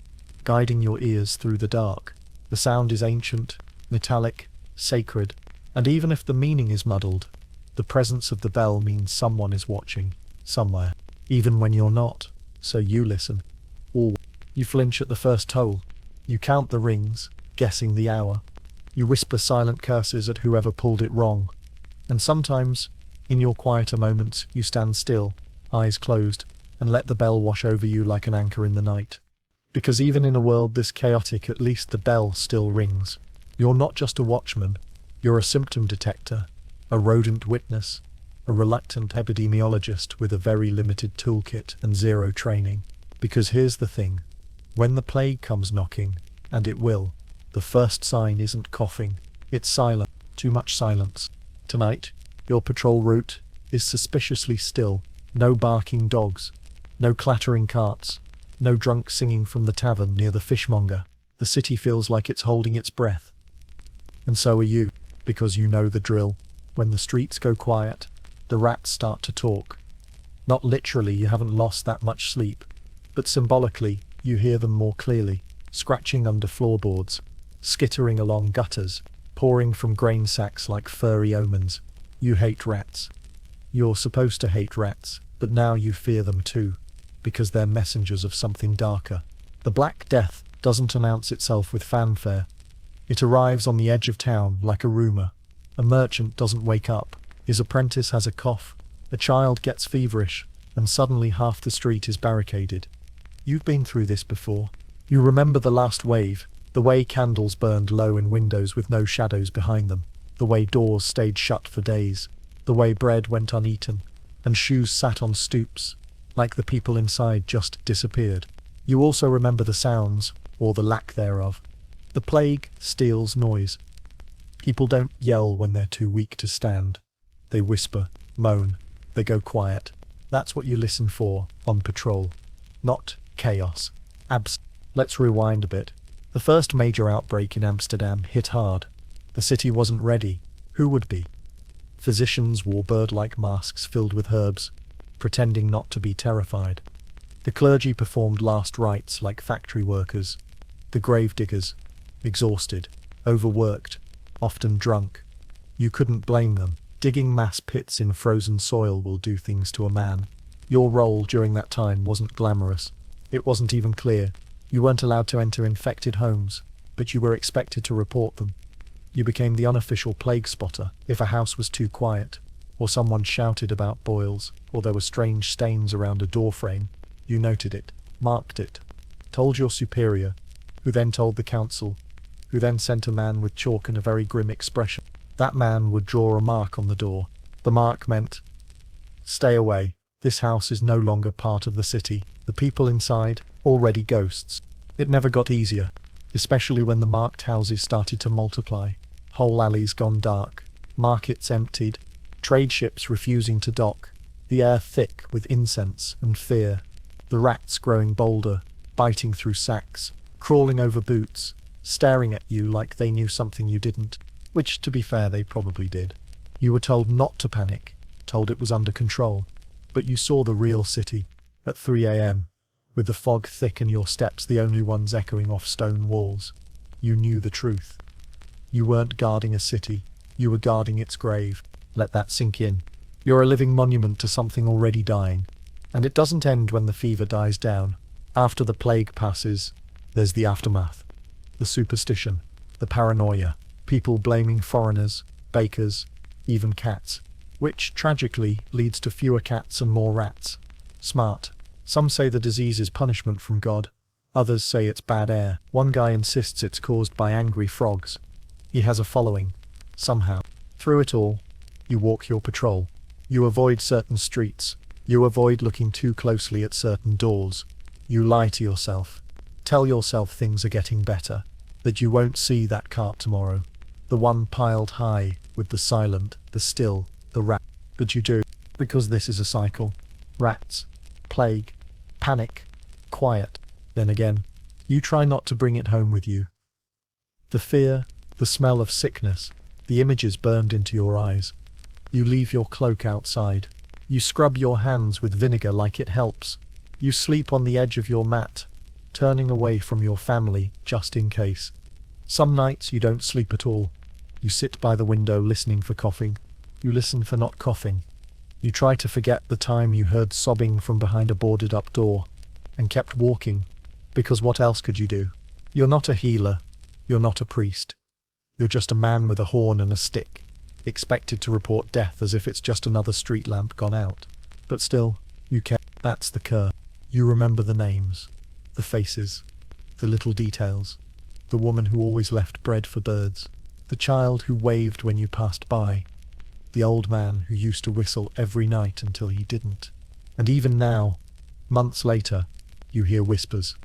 guiding your ears through the dark. The sound is ancient, metallic, sacred, and even if the meaning is muddled, the presence of the bell means someone is watching, somewhere, even when you're not, so you listen. Or you flinch at the first toll. You count the rings, guessing the hour. You whisper silent curses at whoever pulled it wrong. And sometimes, in your quieter moments, you stand still, eyes closed, and let the bell wash over you like an anchor in the night. Because even in a world this chaotic, at least the bell still rings. You're not just a watchman, you're a symptom detector, a rodent witness, a reluctant epidemiologist with a very limited toolkit and zero training. Because here's the thing, when the plague comes knocking, And it will. The first sign isn't coughing. It's silent. Too much silence. Tonight, your patrol route is suspiciously still. No barking dogs. No clattering carts. No drunk singing from the tavern near the fishmonger. The city feels like it's holding its breath. And so are you, because you know the drill. When the streets go quiet, the rats start to talk. Not literally, you haven't lost that much sleep, but symbolically, you hear them more clearly, scratching under floorboards, skittering along gutters, pouring from grain sacks like furry omens. You hate rats. You're supposed to hate rats, but now you fear them too, because they're messengers of something darker. The Black Death doesn't announce itself with fanfare. It arrives on the edge of town like a rumor. A merchant doesn't wake up. His apprentice has a cough. A child gets feverish, and suddenly half the street is barricaded. You've been through this before. You remember the last wave, the way candles burned low in windows with no shadows behind them, the way doors stayed shut for days, the way bread went uneaten, and shoes sat on stoops, like the people inside just disappeared. You also remember the sounds, or the lack thereof. The plague steals noise. People don't yell when they're too weak to stand. They whisper, moan, they go quiet. That's what you listen for on patrol. Not chaos. Let's rewind a bit. The first major outbreak in Amsterdam hit hard. The city wasn't ready. Who would be? Physicians wore bird-like masks filled with herbs, pretending not to be terrified. The clergy performed last rites like factory workers. The gravediggers, exhausted, overworked, often drunk. You couldn't blame them. Digging mass pits in frozen soil will do things to a man. Your role during that time wasn't glamorous. It wasn't even clear. You weren't allowed to enter infected homes, but you were expected to report them. You became the unofficial plague spotter if a house was too quiet, or someone shouted about boils, or there were strange stains around a doorframe. You noted it, marked it, told your superior, who then told the council, who then sent a man with chalk and a very grim expression. That man would draw a mark on the door. The mark meant, stay away. This house is no longer part of the city. The people inside, already ghosts. It never got easier, especially when the marked houses started to multiply. Whole alleys gone dark, markets emptied, trade ships refusing to dock, the air thick with incense and fear, the rats growing bolder, biting through sacks, crawling over boots, staring at you like they knew something you didn't, which, to be fair, they probably did. You were told not to panic, told it was under control, but you saw the real city at 3 a.m., with the fog thick and your steps the only ones echoing off stone walls. You knew the truth. You weren't guarding a city, you were guarding its grave. Let that sink in. You're a living monument to something already dying. And it doesn't end when the fever dies down. After the plague passes, there's the aftermath. The superstition, the paranoia, people blaming foreigners, bakers, even cats, which, tragically, leads to fewer cats and more rats. Smart. Some say the disease is punishment from God. Others say it's bad air. One guy insists it's caused by angry frogs. He has a following. Somehow. Through it all, you walk your patrol. You avoid certain streets. You avoid looking too closely at certain doors. You lie to yourself. Tell yourself things are getting better. That you won't see that cart tomorrow. The one piled high, with the silent, the still, the rat. But you do, because this is a cycle. Rats, plague, panic, quiet. Then again, you try not to bring it home with you. The fear, the smell of sickness, the images burned into your eyes. You leave your cloak outside. You scrub your hands with vinegar like it helps. You sleep on the edge of your mat, turning away from your family just in case. Some nights you don't sleep at all. You sit by the window listening for coughing. You listen for not coughing. You try to forget the time you heard sobbing from behind a boarded-up door, and kept walking, because what else could you do? You're not a healer. You're not a priest. You're just a man with a horn and a stick, expected to report death as if it's just another street lamp gone out. But still, you care. That's the curse. You remember the names, the faces, the little details. The woman who always left bread for birds. The child who waved when you passed by. The old man who used to whistle every night until he didn't. And even now, months later, you hear whispers.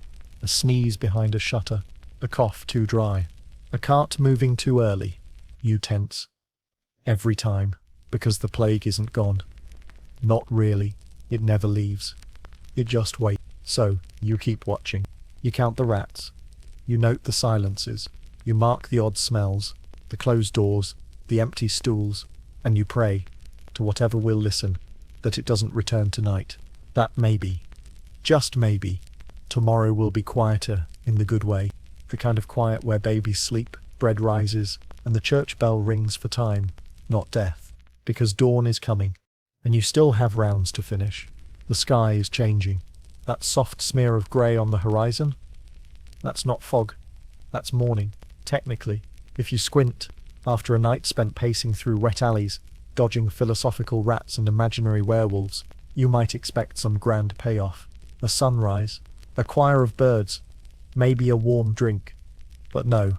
A sneeze behind a shutter. A cough too dry. A cart moving too early. You tense. Every time. Because the plague isn't gone. Not really. It never leaves. It just waits. So, you keep watching. You count the rats. You note the silences. You mark the odd smells, the closed doors, the empty stools, and you pray, to whatever will listen, that it doesn't return tonight. That maybe, just maybe, tomorrow will be quieter in the good way. The kind of quiet where babies sleep, bread rises, and the church bell rings for time, not death. Because dawn is coming, and you still have rounds to finish. The sky is changing. That soft smear of grey on the horizon? That's not fog. That's morning, technically. If you squint, after a night spent pacing through wet alleys, dodging philosophical rats and imaginary werewolves, you might expect some grand payoff. A sunrise, a choir of birds, maybe a warm drink. But no,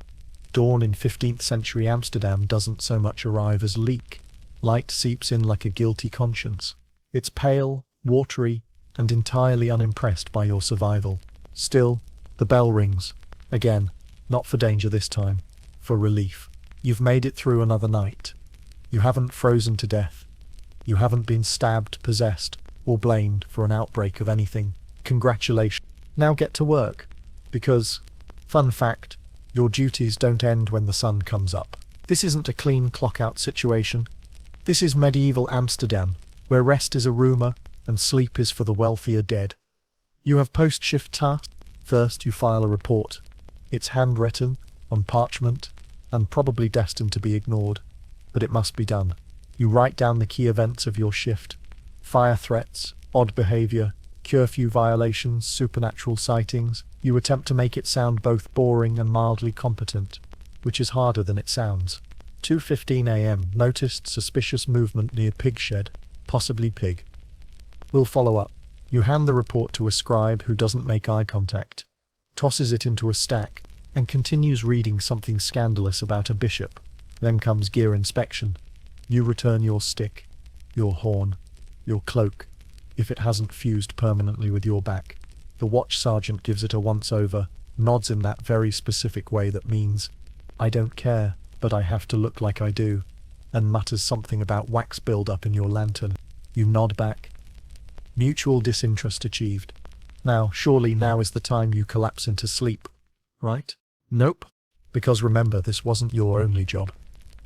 dawn in 15th century Amsterdam doesn't so much arrive as leak. Light seeps in like a guilty conscience. It's pale, watery, and entirely unimpressed by your survival. Still, the bell rings. Again, not for danger this time, for relief. You've made it through another night. You haven't frozen to death. You haven't been stabbed, possessed, or blamed for an outbreak of anything. Congratulations. Now get to work. Because, fun fact, your duties don't end when the sun comes up. This isn't a clean clock-out situation. This is medieval Amsterdam, where rest is a rumour and sleep is for the wealthier dead. You have post-shift tasks. First, you file a report. It's handwritten, on parchment, and probably destined to be ignored, but it must be done. You write down the key events of your shift. Fire threats, odd behaviour, curfew violations, supernatural sightings. You attempt to make it sound both boring and mildly competent, which is harder than it sounds. 2:15 a.m. Noticed suspicious movement near pig shed, possibly pig. We'll follow up. You hand the report to a scribe who doesn't make eye contact, tosses it into a stack, and continues reading something scandalous about a bishop. Then comes gear inspection. You return your stick, your horn, your cloak, if it hasn't fused permanently with your back. The watch sergeant gives it a once-over, nods in that very specific way that means, I don't care, but I have to look like I do, and mutters something about wax build-up in your lantern. You nod back. Mutual disinterest achieved. Now, surely now is the time you collapse into sleep, right? Nope. Because remember, this wasn't your only job.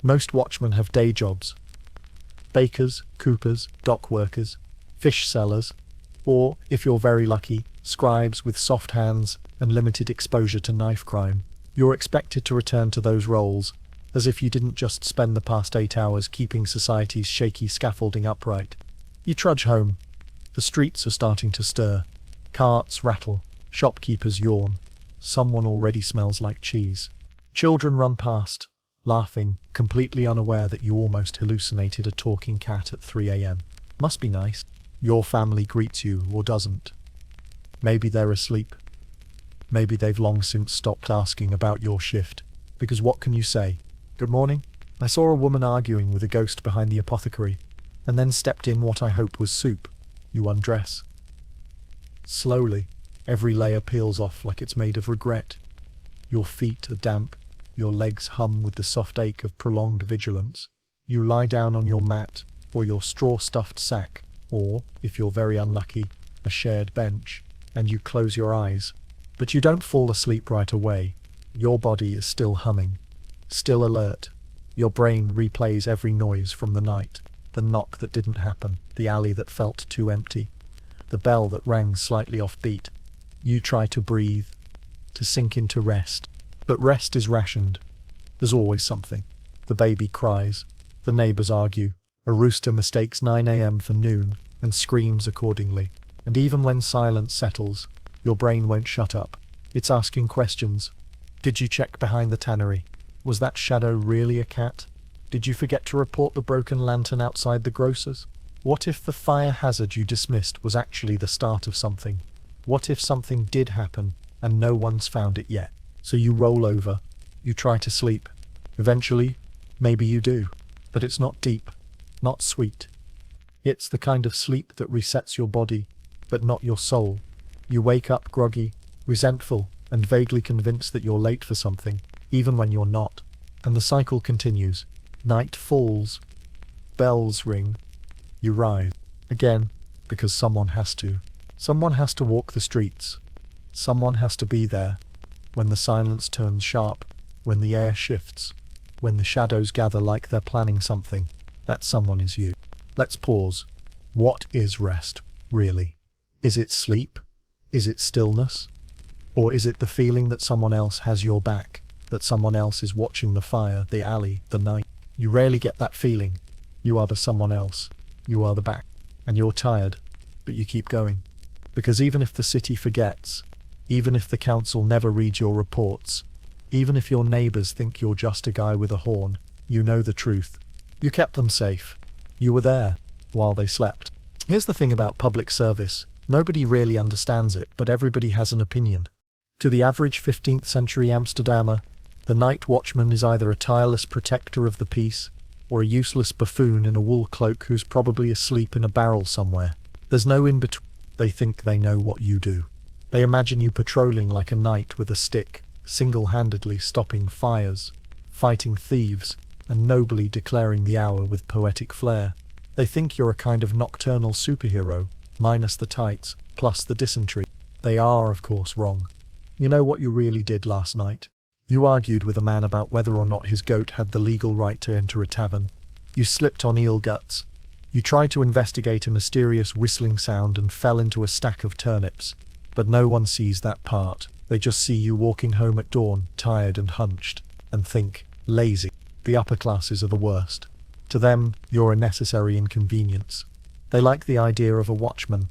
Most watchmen have day jobs. Bakers, coopers, dock workers, fish sellers, or, if you're very lucky, scribes with soft hands and limited exposure to knife crime. You're expected to return to those roles, as if you didn't just spend the past 8 hours keeping society's shaky scaffolding upright. You trudge home. The streets are starting to stir. Carts rattle. Shopkeepers yawn. Someone already smells like cheese. Children run past, laughing, completely unaware that you almost hallucinated a talking cat at 3 a.m. Must be nice. Your family greets you, or doesn't. Maybe they're asleep. Maybe they've long since stopped asking about your shift. Because what can you say? Good morning. I saw a woman arguing with a ghost behind the apothecary, and then stepped in what I hoped was soup. You undress. Slowly, every layer peels off like it's made of regret. Your feet are damp, your legs hum with the soft ache of prolonged vigilance. You lie down on your mat, or your straw-stuffed sack, or, if you're very unlucky, a shared bench, and you close your eyes. But you don't fall asleep right away. Your body is still humming, still alert. Your brain replays every noise from the night. The knock that didn't happen, the alley that felt too empty, the bell that rang slightly off-beat. You try to breathe, to sink into rest. But rest is rationed. There's always something. The baby cries. The neighbours argue. A rooster mistakes 9 a.m. for noon and screams accordingly. And even when silence settles, your brain won't shut up. It's asking questions. Did you check behind the tannery? Was that shadow really a cat? Did you forget to report the broken lantern outside the grocer's? What if the fire hazard you dismissed was actually the start of something? What if something did happen and no one's found it yet? So you roll over. You try to sleep. Eventually, maybe you do. But it's not deep, not sweet. It's the kind of sleep that resets your body, but not your soul. You wake up groggy, resentful, and vaguely convinced that you're late for something, even when you're not. And the cycle continues. Night falls. Bells ring. You rise. Again, because someone has to. Someone has to walk the streets. Someone has to be there. When the silence turns sharp, when the air shifts, when the shadows gather like they're planning something, that someone is you. Let's pause. What is rest, really? Is it sleep? Is it stillness? Or is it the feeling that someone else has your back, that someone else is watching the fire, the alley, the night? You rarely get that feeling. You are the someone else. You are the back. And you're tired, but you keep going. Because even if the city forgets, even if the council never reads your reports, even if your neighbors think you're just a guy with a horn, you know the truth. You kept them safe. You were there while they slept. Here's the thing about public service. Nobody really understands it, but everybody has an opinion. To the average 15th century Amsterdamer, the night watchman is either a tireless protector of the peace, or a useless buffoon in a wool cloak who's probably asleep in a barrel somewhere. There's no in-between. They think they know what you do. They imagine you patrolling like a knight with a stick, single-handedly stopping fires, fighting thieves, and nobly declaring the hour with poetic flair. They think you're a kind of nocturnal superhero, minus the tights, plus the dysentery. They are, of course, wrong. You know what you really did last night? You argued with a man about whether or not his goat had the legal right to enter a tavern. You slipped on eel guts. You tried to investigate a mysterious whistling sound and fell into a stack of turnips. But no one sees that part. They just see you walking home at dawn, tired and hunched, and think, lazy. The upper classes are the worst. To them, you're a necessary inconvenience. They like the idea of a watchman,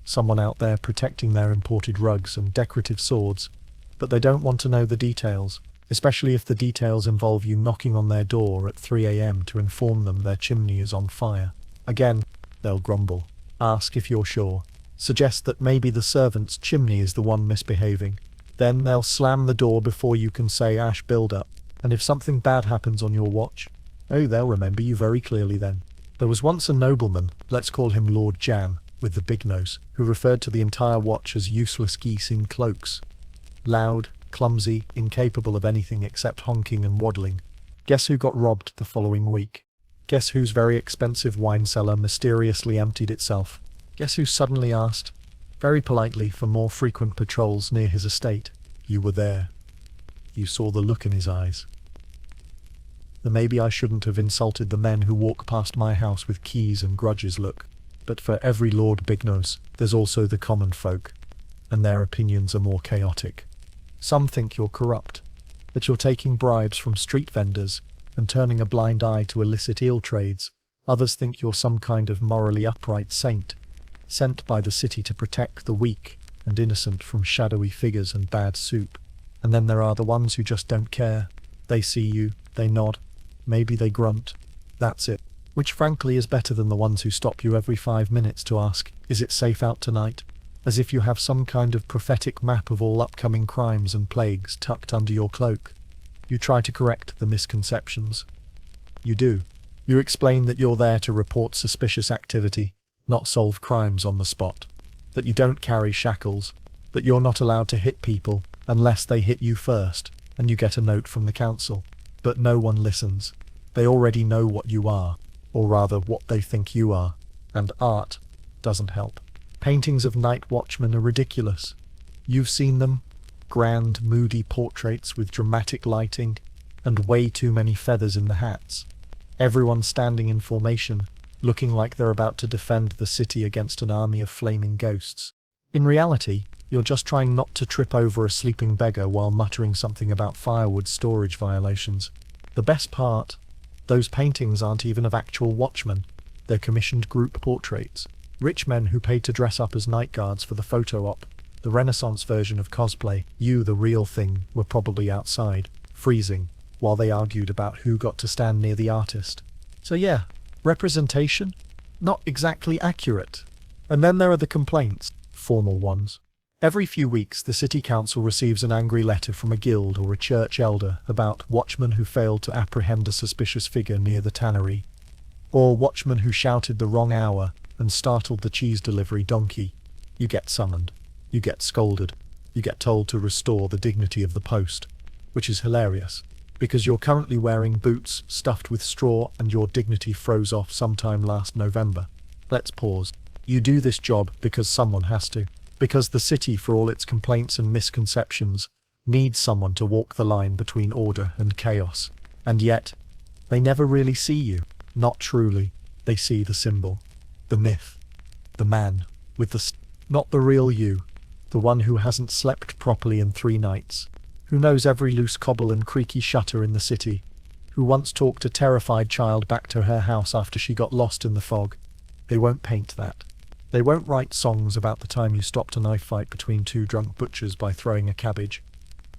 someone out there protecting their imported rugs and decorative swords, but they don't want to know the details, especially if the details involve you knocking on their door at 3 a.m. to inform them their chimney is on fire. Again, they'll grumble, ask if you're sure, suggest that maybe the servant's chimney is the one misbehaving. Then they'll slam the door before you can say ash build-up, and if something bad happens on your watch, oh, they'll remember you very clearly then. There was once a nobleman, let's call him Lord Jan, with the big nose, who referred to the entire watch as useless geese in cloaks. Loud, clumsy, incapable of anything except honking and waddling. Guess who got robbed the following week? Guess whose very expensive wine cellar mysteriously emptied itself? Guess who suddenly asked, very politely, for more frequent patrols near his estate? You were there. You saw the look in his eyes. The maybe I shouldn't have insulted the men who walk past my house with keys and grudges look. But for every Lord Bignose, there's also the common folk, and their opinions are more chaotic. Some think you're corrupt, that you're taking bribes from street vendors and turning a blind eye to illicit eel trades. Others think you're some kind of morally upright saint, sent by the city to protect the weak and innocent from shadowy figures and bad soup. And then there are the ones who just don't care. They see you, they nod, maybe they grunt. That's it. Which frankly is better than the ones who stop you every 5 minutes to ask, is it safe out tonight? As if you have some kind of prophetic map of all upcoming crimes and plagues tucked under your cloak. You try to correct the misconceptions. You do. You explain that you're there to report suspicious activity, not solve crimes on the spot. That you don't carry shackles. That you're not allowed to hit people unless they hit you first, and you get a note from the council. But no one listens. They already know what you are, or rather what they think you are, and art doesn't help. Paintings of night watchmen are ridiculous. You've seen them. Grand, moody portraits with dramatic lighting, and way too many feathers in the hats. Everyone standing in formation, looking like they're about to defend the city against an army of flaming ghosts. In reality, you're just trying not to trip over a sleeping beggar while muttering something about firewood storage violations. The best part, those paintings aren't even of actual watchmen. They're commissioned group portraits. Rich men who paid to dress up as night guards for the photo op. The Renaissance version of cosplay. You, the real thing, were probably outside, freezing, while they argued about who got to stand near the artist. So yeah, representation? Not exactly accurate. And then there are the complaints, formal ones. Every few weeks, the city council receives an angry letter from a guild or a church elder about watchmen who failed to apprehend a suspicious figure near the tannery, or watchmen who shouted the wrong hour and startled the cheese delivery donkey. You get summoned. You get scolded. you get told to restore the dignity of the post, which is hilarious, because you're currently wearing boots stuffed with straw and your dignity froze off sometime last November. Let's pause. You do this job because someone has to. Because the city, for all its complaints and misconceptions, needs someone to walk the line between order and chaos. And yet, they never really see you. Not truly. They see the symbol, the myth, the man with the not the real you, the one who hasn't slept properly in 3 nights, who knows every loose cobble and creaky shutter in the city, who once talked a terrified child back to her house after she got lost in the fog. They won't paint that. They won't write songs about the time you stopped a knife fight between 2 drunk butchers by throwing a cabbage.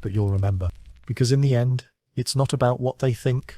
But you'll remember. Because in the end, it's not about what they think,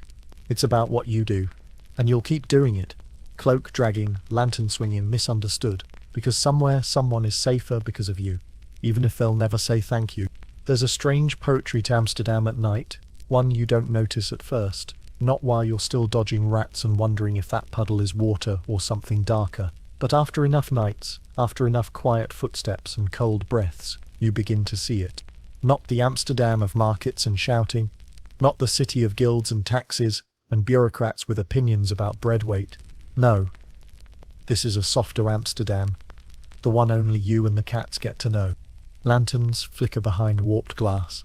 it's about what you do. And you'll keep doing it. Cloak dragging, lantern swinging, misunderstood. Because somewhere someone is safer because of you. Even if they'll never say thank you. There's a strange poetry to Amsterdam at night, one you don't notice at first. Not while you're still dodging rats and wondering if that puddle is water or something darker. But after enough nights, after enough quiet footsteps and cold breaths, you begin to see it. Not the Amsterdam of markets and shouting, not the city of guilds and taxes and bureaucrats with opinions about bread weight. No. This is a softer Amsterdam, the one only you and the cats get to know. Lanterns flicker behind warped glass.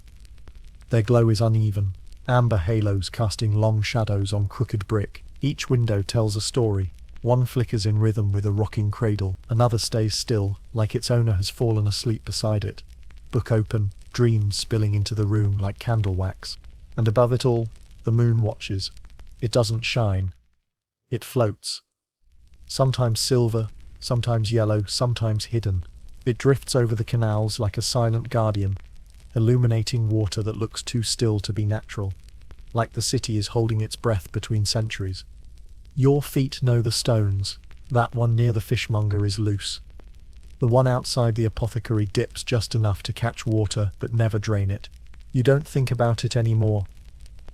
Their glow is uneven, amber halos casting long shadows on crooked brick. Each window tells a story. One flickers in rhythm with a rocking cradle, another stays still, like its owner has fallen asleep beside it. Book open, dreams spilling into the room like candle wax. And above it all, the moon watches. It doesn't shine. It floats. Sometimes silver, sometimes yellow, sometimes hidden. It drifts over the canals like a silent guardian, illuminating water that looks too still to be natural, like the city is holding its breath between centuries. Your feet know the stones. That one near the fishmonger is loose. The one outside the apothecary dips just enough to catch water but never drain it. You don't think about it anymore.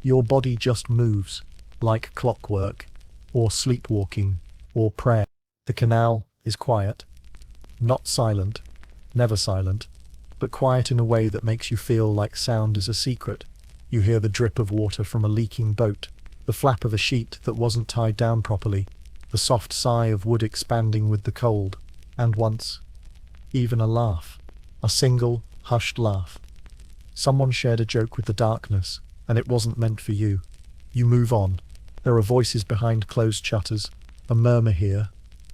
Your body just moves, like clockwork, or sleepwalking, or prayer. The canal is quiet. Not silent, never silent, but quiet in a way that makes you feel like sound is a secret. You hear the drip of water from a leaking boat, the flap of a sheet that wasn't tied down properly, the soft sigh of wood expanding with the cold, and once, even a laugh. A single, hushed laugh. Someone shared a joke with the darkness, and it wasn't meant for you. You move on. There are voices behind closed shutters, a murmur here,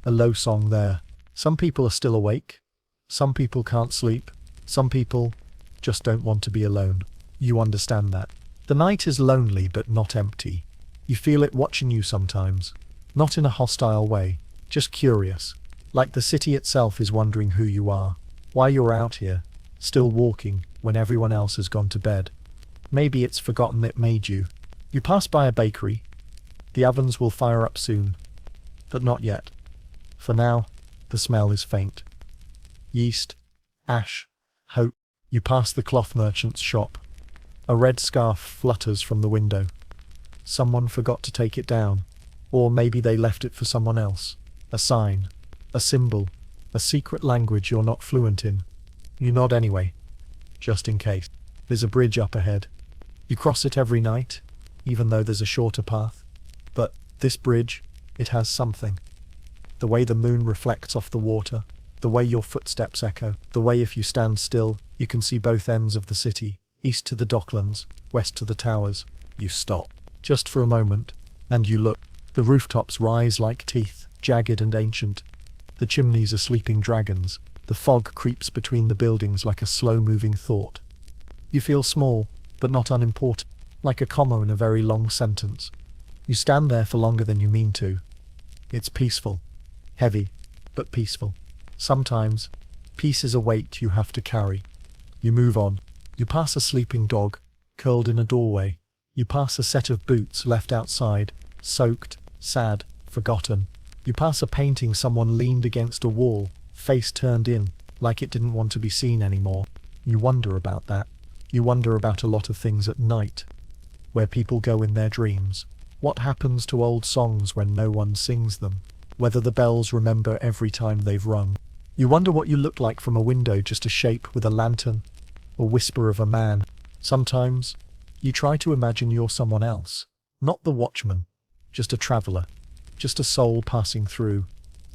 a low song there. Some people are still awake. Some people can't sleep. Some people just don't want to be alone. You understand that. The night is lonely but not empty. You feel it watching you sometimes. Not in a hostile way, just curious. Like the city itself is wondering who you are. Why you're out here, still walking, when everyone else has gone to bed. Maybe it's forgotten it made you. You pass by a bakery. The ovens will fire up soon. But not yet. For now, the smell is faint. Yeast, ash, hope. You pass the cloth merchant's shop. A red scarf flutters from the window. Someone forgot to take it down. Or maybe they left it for someone else. A sign, a symbol, a secret language you're not fluent in. You nod anyway, just in case. There's a bridge up ahead. You cross it every night, even though there's a shorter path. But this bridge, it has something. The way the moon reflects off the water, the way your footsteps echo, the way if you stand still, you can see both ends of the city, east to the docklands, west to the towers. You stop, just for a moment, and you look. The rooftops rise like teeth, jagged and ancient. The chimneys are sleeping dragons. The fog creeps between the buildings like a slow-moving thought. You feel small, but not unimportant, like a comma in a very long sentence. You stand there for longer than you mean to. It's peaceful. Heavy, but peaceful. Sometimes, peace is a weight you have to carry. You move on. You pass a sleeping dog, curled in a doorway. You pass a set of boots left outside, soaked, sad, forgotten. You pass a painting someone leaned against a wall, face turned in, like it didn't want to be seen anymore. You wonder about that. You wonder about a lot of things at night, where people go in their dreams. What happens to old songs when no one sings them? Whether the bells remember every time they've rung. You wonder what you look like from a window, just a shape with a lantern, a whisper of a man. Sometimes, you try to imagine you're someone else. Not the watchman, just a traveler, just a soul passing through,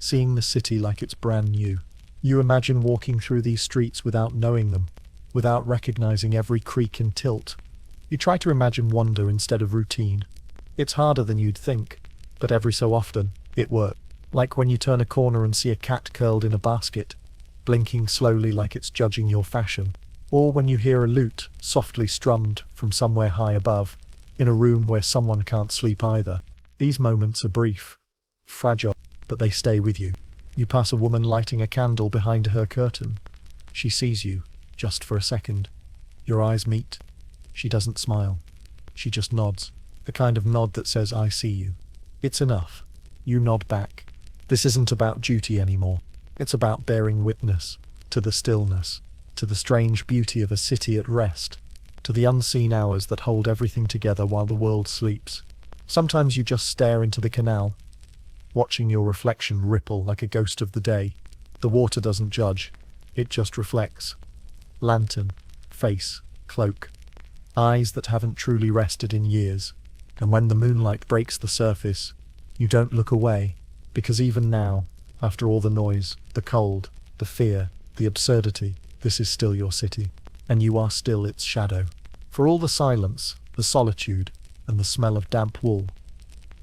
seeing the city like it's brand new. You imagine walking through these streets without knowing them, without recognizing every creak and tilt. You try to imagine wonder instead of routine. It's harder than you'd think, but every so often, it works. Like when you turn a corner and see a cat curled in a basket, blinking slowly like it's judging your fashion. Or when you hear a lute softly strummed from somewhere high above, in a room where someone can't sleep either. These moments are brief, fragile, but they stay with you. You pass a woman lighting a candle behind her curtain. She sees you, just for a second. Your eyes meet. She doesn't smile. She just nods. The kind of nod that says, "I see you." It's enough. You nod back. This isn't about duty anymore. It's about bearing witness to the stillness, to the strange beauty of a city at rest, to the unseen hours that hold everything together while the world sleeps. Sometimes you just stare into the canal, watching your reflection ripple like a ghost of the day. The water doesn't judge, it just reflects. Lantern, face, cloak, eyes that haven't truly rested in years. And when the moonlight breaks the surface, you don't look away, because even now, after all the noise, the cold, the fear, the absurdity, this is still your city, and you are still its shadow. For all the silence, the solitude, and the smell of damp wool,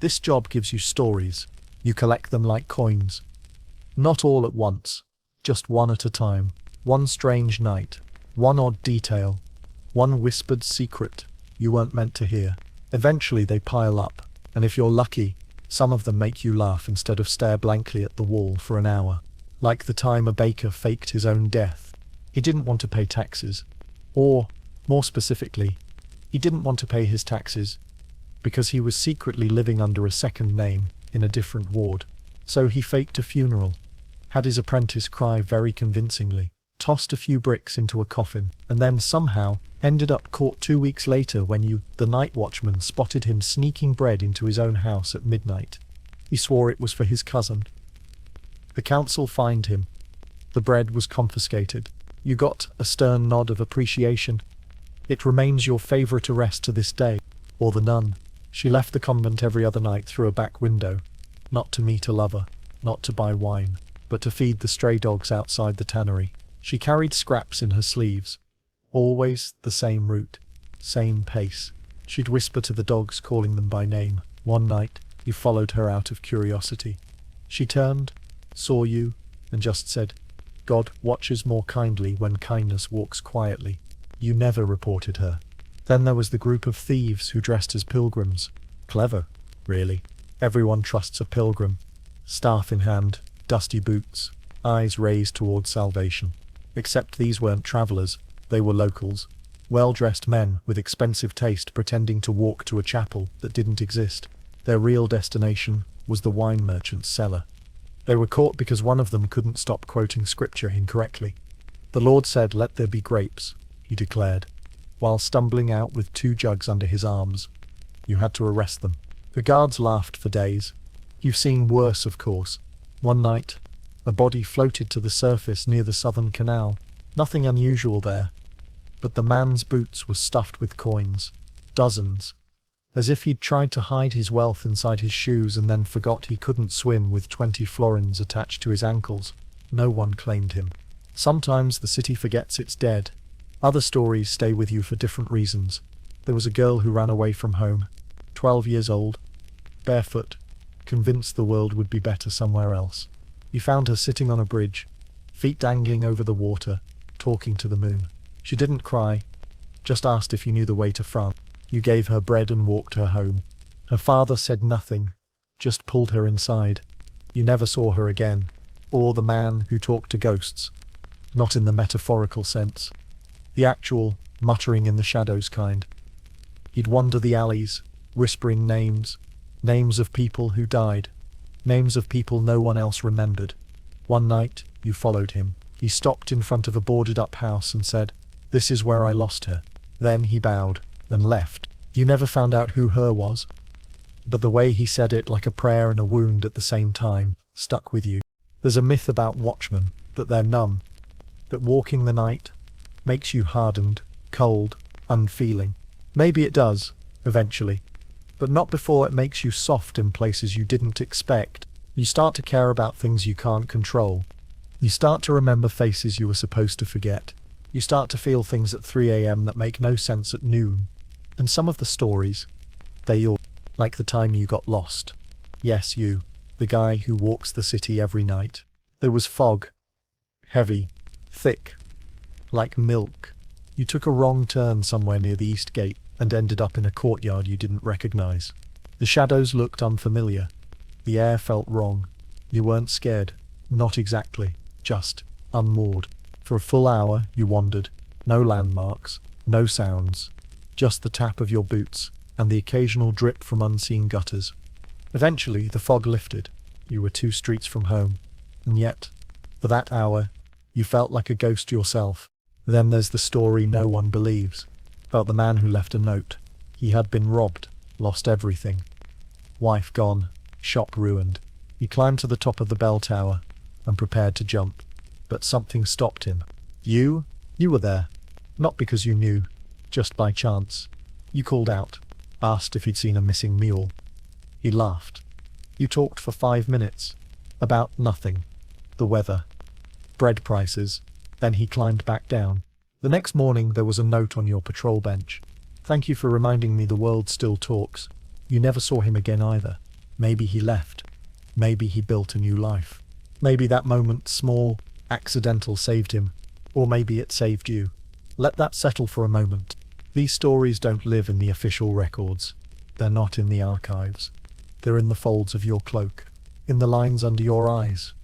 this job gives you stories. You collect them like coins. Not all at once, just one at a time. One strange night, one odd detail, one whispered secret you weren't meant to hear. Eventually they pile up, and if you're lucky, some of them make you laugh instead of stare blankly at the wall for an hour. Like the time a baker faked his own death. He didn't want to pay taxes. Or, more specifically, he didn't want to pay his taxes because he was secretly living under a second name in a different ward. So he faked a funeral, had his apprentice cry very convincingly, tossed a few bricks into a coffin, and then somehow ended up caught 2 weeks later when the night watchman, spotted him sneaking bread into his own house at midnight. He swore it was for his cousin. The council fined him. The bread was confiscated. You got a stern nod of appreciation. It remains your favourite arrest to this day. Or the nun. She left the convent every other night through a back window, not to meet a lover, not to buy wine, but to feed the stray dogs outside the tannery. She carried scraps in her sleeves. Always the same route, same pace. She'd whisper to the dogs, calling them by name. One night, you followed her out of curiosity. She turned, saw you, and just said, "God watches more kindly when kindness walks quietly." You never reported her. Then there was the group of thieves who dressed as pilgrims. Clever, really. Everyone trusts a pilgrim. Staff in hand, dusty boots, eyes raised towards salvation. Except these weren't travelers, they were locals. Well-dressed men with expensive taste pretending to walk to a chapel that didn't exist. Their real destination was the wine merchant's cellar. They were caught because one of them couldn't stop quoting scripture incorrectly. "The Lord said, 'Let there be grapes,'" he declared, while stumbling out with 2 jugs under his arms. You had to arrest them. The guards laughed for days. You've seen worse, of course. One night, a body floated to the surface near the southern canal. Nothing unusual there. But the man's boots were stuffed with coins. Dozens. As if he'd tried to hide his wealth inside his shoes and then forgot he couldn't swim with 20 florins attached to his ankles. No one claimed him. Sometimes the city forgets it's dead. Other stories stay with you for different reasons. There was a girl who ran away from home, 12 years old, barefoot, convinced the world would be better somewhere else. You found her sitting on a bridge, feet dangling over the water, talking to the moon. She didn't cry, just asked if you knew the way to France. You gave her bread and walked her home. Her father said nothing, just pulled her inside. You never saw her again. Or the man who talked to ghosts. Not in the metaphorical sense. The actual, muttering in the shadows kind. He'd wander the alleys, whispering names. Names of people who died. Names of people no one else remembered. One night, you followed him. He stopped in front of a boarded-up house and said, "This is where I lost her." Then he bowed and left. You never found out who her was. But the way he said it, like a prayer and a wound at the same time, stuck with you. There's a myth about watchmen, that they're numb, that walking the night, makes you hardened, cold, unfeeling. Maybe it does, eventually. But not before it makes you soft in places you didn't expect. You start to care about things you can't control. You start to remember faces you were supposed to forget. You start to feel things at 3 a.m. that make no sense at noon. And some of the stories, they all, like the time you got lost. Yes, you, the guy who walks the city every night. There was fog. Heavy. Thick. Like milk. You took a wrong turn somewhere near the East Gate and ended up in a courtyard you didn't recognize. The shadows looked unfamiliar. The air felt wrong. You weren't scared. Not exactly. Just unmoored. For a full hour you wandered. No landmarks. No sounds. Just the tap of your boots and the occasional drip from unseen gutters. Eventually the fog lifted. You were 2 streets from home. And yet, for that hour, you felt like a ghost yourself. Then there's the story no one believes. About the man who left a note. He had been robbed. Lost everything. Wife gone. Shop ruined. He climbed to the top of the bell tower and prepared to jump. But something stopped him. You were there. Not because you knew. Just by chance. You called out. Asked if he'd seen a missing mule. He laughed. You talked for 5 minutes. About nothing. The weather. Bread prices. Then he climbed back down. The next morning there was a note on your patrol bench. Thank you for reminding me the world still talks. You never saw him again either. Maybe he left. Maybe he built a new life. Maybe that moment, small, accidental, saved him. Or maybe it saved you. Let that settle for a moment. These stories don't live in the official records. They're not in the archives. They're in the folds of your cloak. In the lines under your eyes.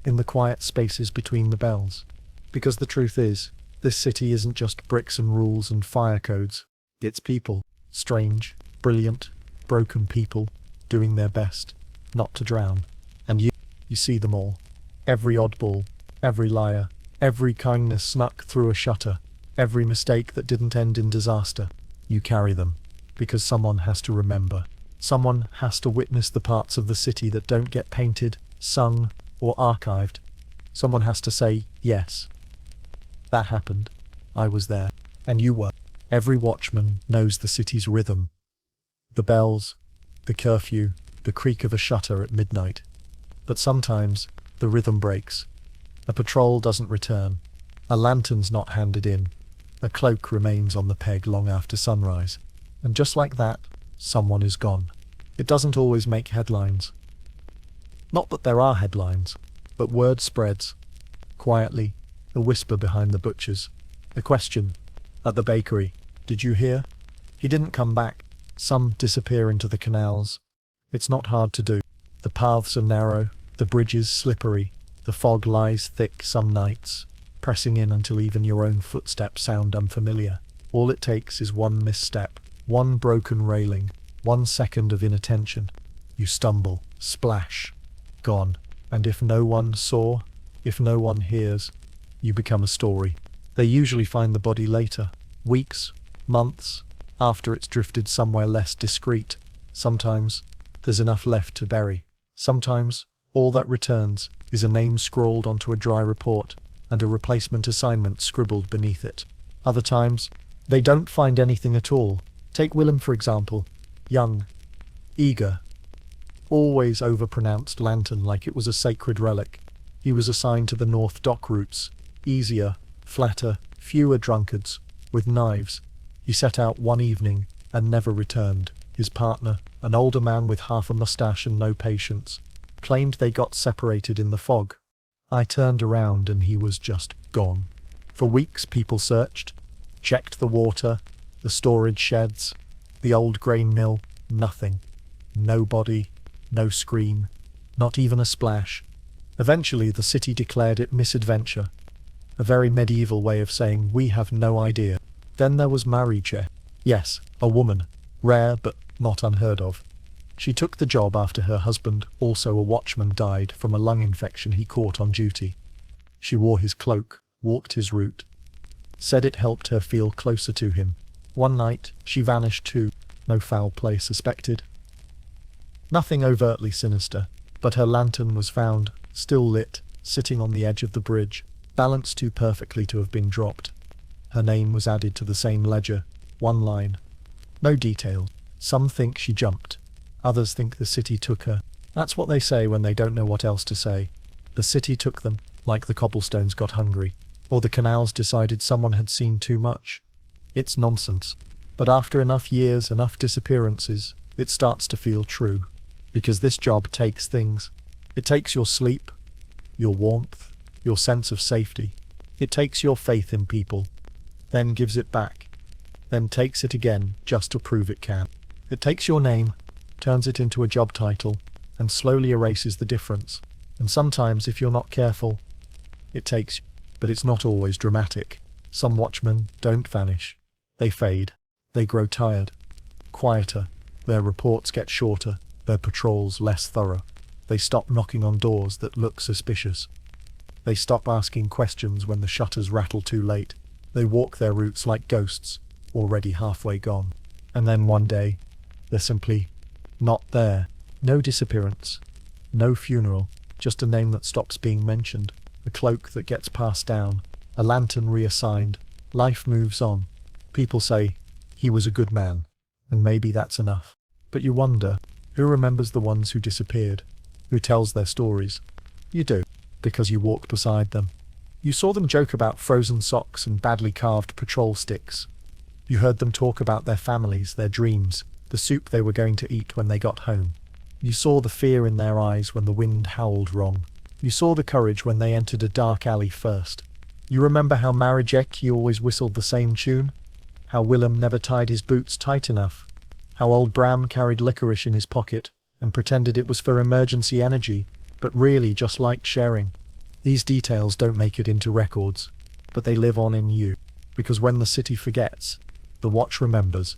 In the quiet spaces between the bells. Because the truth is, this city isn't just bricks and rules and fire codes. It's people. Strange, brilliant, broken people, doing their best, not to drown. And you see them all. Every oddball, every liar, every kindness snuck through a shutter, every mistake that didn't end in disaster. You carry them. Because someone has to remember. Someone has to witness the parts of the city that don't get painted, sung, or archived. Someone has to say, yes. That happened. I was there. And you were. Every watchman knows the city's rhythm. The bells, the curfew, the creak of a shutter at midnight. But sometimes, the rhythm breaks. A patrol doesn't return. A lantern's not handed in. A cloak remains on the peg long after sunrise. And just like that, someone is gone. It doesn't always make headlines. Not that there are headlines, but word spreads. Quietly, a whisper behind the butchers. A question. At the bakery. Did you hear? He didn't come back. Some disappear into the canals. It's not hard to do. The paths are narrow, the bridges slippery, the fog lies thick some nights, pressing in until even your own footsteps sound unfamiliar. All it takes is one misstep, one broken railing, 1 second of inattention. You stumble, splash, gone. And if no one saw, if no one hears, you become a story. They usually find the body later, weeks, months, after it's drifted somewhere less discreet. Sometimes, there's enough left to bury. Sometimes, all that returns is a name scrawled onto a dry report and a replacement assignment scribbled beneath it. Other times, they don't find anything at all. Take Willem, for example. Young, eager, always overpronounced lantern like it was a sacred relic. He was assigned to the North Dock routes. Easier, flatter, fewer drunkards, with knives. He set out one evening and never returned. His partner, an older man with half a mustache and no patience, claimed they got separated in the fog. I turned around and he was just gone. For weeks people searched, checked the water, the storage sheds, the old grain mill, nothing. No body, no scream, not even a splash. Eventually the city declared it misadventure, a very medieval way of saying we have no idea. Then there was Mariche. Yes, a woman, rare but not unheard of. She took the job after her husband, also a watchman, died from a lung infection he caught on duty. She wore his cloak, walked his route, said it helped her feel closer to him. One night, she vanished too. No foul play suspected. Nothing overtly sinister, but her lantern was found, still lit, sitting on the edge of the bridge, balanced too perfectly to have been dropped. Her name was added to the same ledger. One line. No detail. Some think she jumped. Others think the city took her. That's what they say when they don't know what else to say. The city took them, like the cobblestones got hungry. Or the canals decided someone had seen too much. It's nonsense. But after enough years, enough disappearances, it starts to feel true. Because this job takes things. It takes your sleep, your warmth, your sense of safety. It takes your faith in people, then gives it back, then takes it again just to prove it can. It takes your name, turns it into a job title, and slowly erases the difference. And sometimes, if you're not careful, it takes you. But it's not always dramatic. Some watchmen don't vanish. They fade. They grow tired, quieter. Their reports get shorter, their patrols less thorough. They stop knocking on doors that look suspicious. They stop asking questions when the shutters rattle too late. They walk their routes like ghosts, already halfway gone. And then one day, they're simply not there. No disappearance, no funeral, just a name that stops being mentioned, a cloak that gets passed down, a lantern reassigned. Life moves on. People say, he was a good man, and maybe that's enough. But you wonder, who remembers the ones who disappeared? Who tells their stories? You do, because you walked beside them. You saw them joke about frozen socks and badly carved patrol sticks. You heard them talk about their families, their dreams, the soup they were going to eat when they got home. You saw the fear in their eyes when the wind howled wrong. You saw the courage when they entered a dark alley first. You remember how Marajek always whistled the same tune? How Willem never tied his boots tight enough? How old Bram carried licorice in his pocket and pretended it was for emergency energy, but really just liked sharing? These details don't make it into records, but they live on in you. Because when the city forgets, the watch remembers.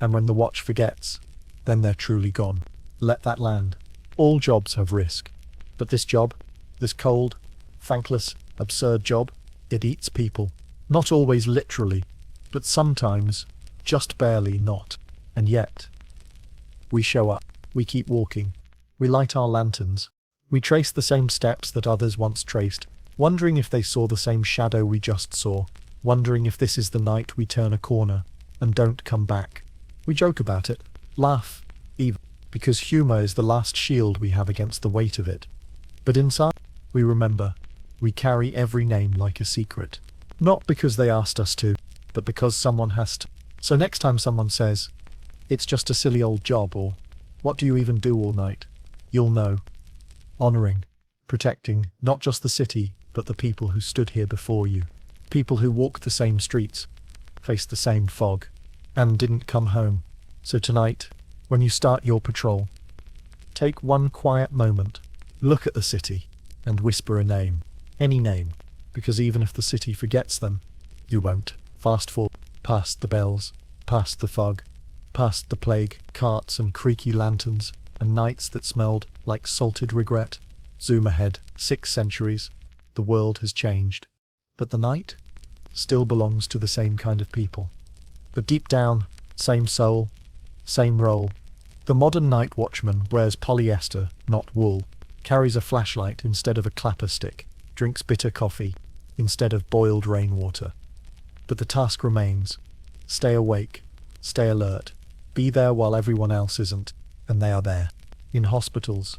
And when the watch forgets, then they're truly gone. Let that land. All jobs have risk. But this job, this cold, thankless, absurd job, it eats people. Not always literally, but sometimes, just barely not. And yet, we show up. We keep walking. We light our lanterns. We trace the same steps that others once traced, wondering if they saw the same shadow we just saw, wondering if this is the night we turn a corner and don't come back. We joke about it, laugh, even, because humor is the last shield we have against the weight of it. But inside, we remember. We carry every name like a secret. Not because they asked us to, but because someone has to. So next time someone says, it's just a silly old job, or what do you even do all night? You'll know. Honoring, protecting, not just the city, but the people who stood here before you. People who walked the same streets, faced the same fog, and didn't come home. So tonight, when you start your patrol, take one quiet moment, look at the city, and whisper a name. Any name, because even if the city forgets them, you won't. Fast forward, past the bells, past the fog, past the plague, carts and creaky lanterns, and nights that smelled like salted regret. Zoom ahead, 6 centuries. The world has changed. But the night still belongs to the same kind of people. But deep down, same soul, same role. The modern night watchman wears polyester, not wool, carries a flashlight instead of a clapper stick, drinks bitter coffee instead of boiled rainwater. But the task remains. Stay awake, stay alert, be there while everyone else isn't, and they are there. In hospitals,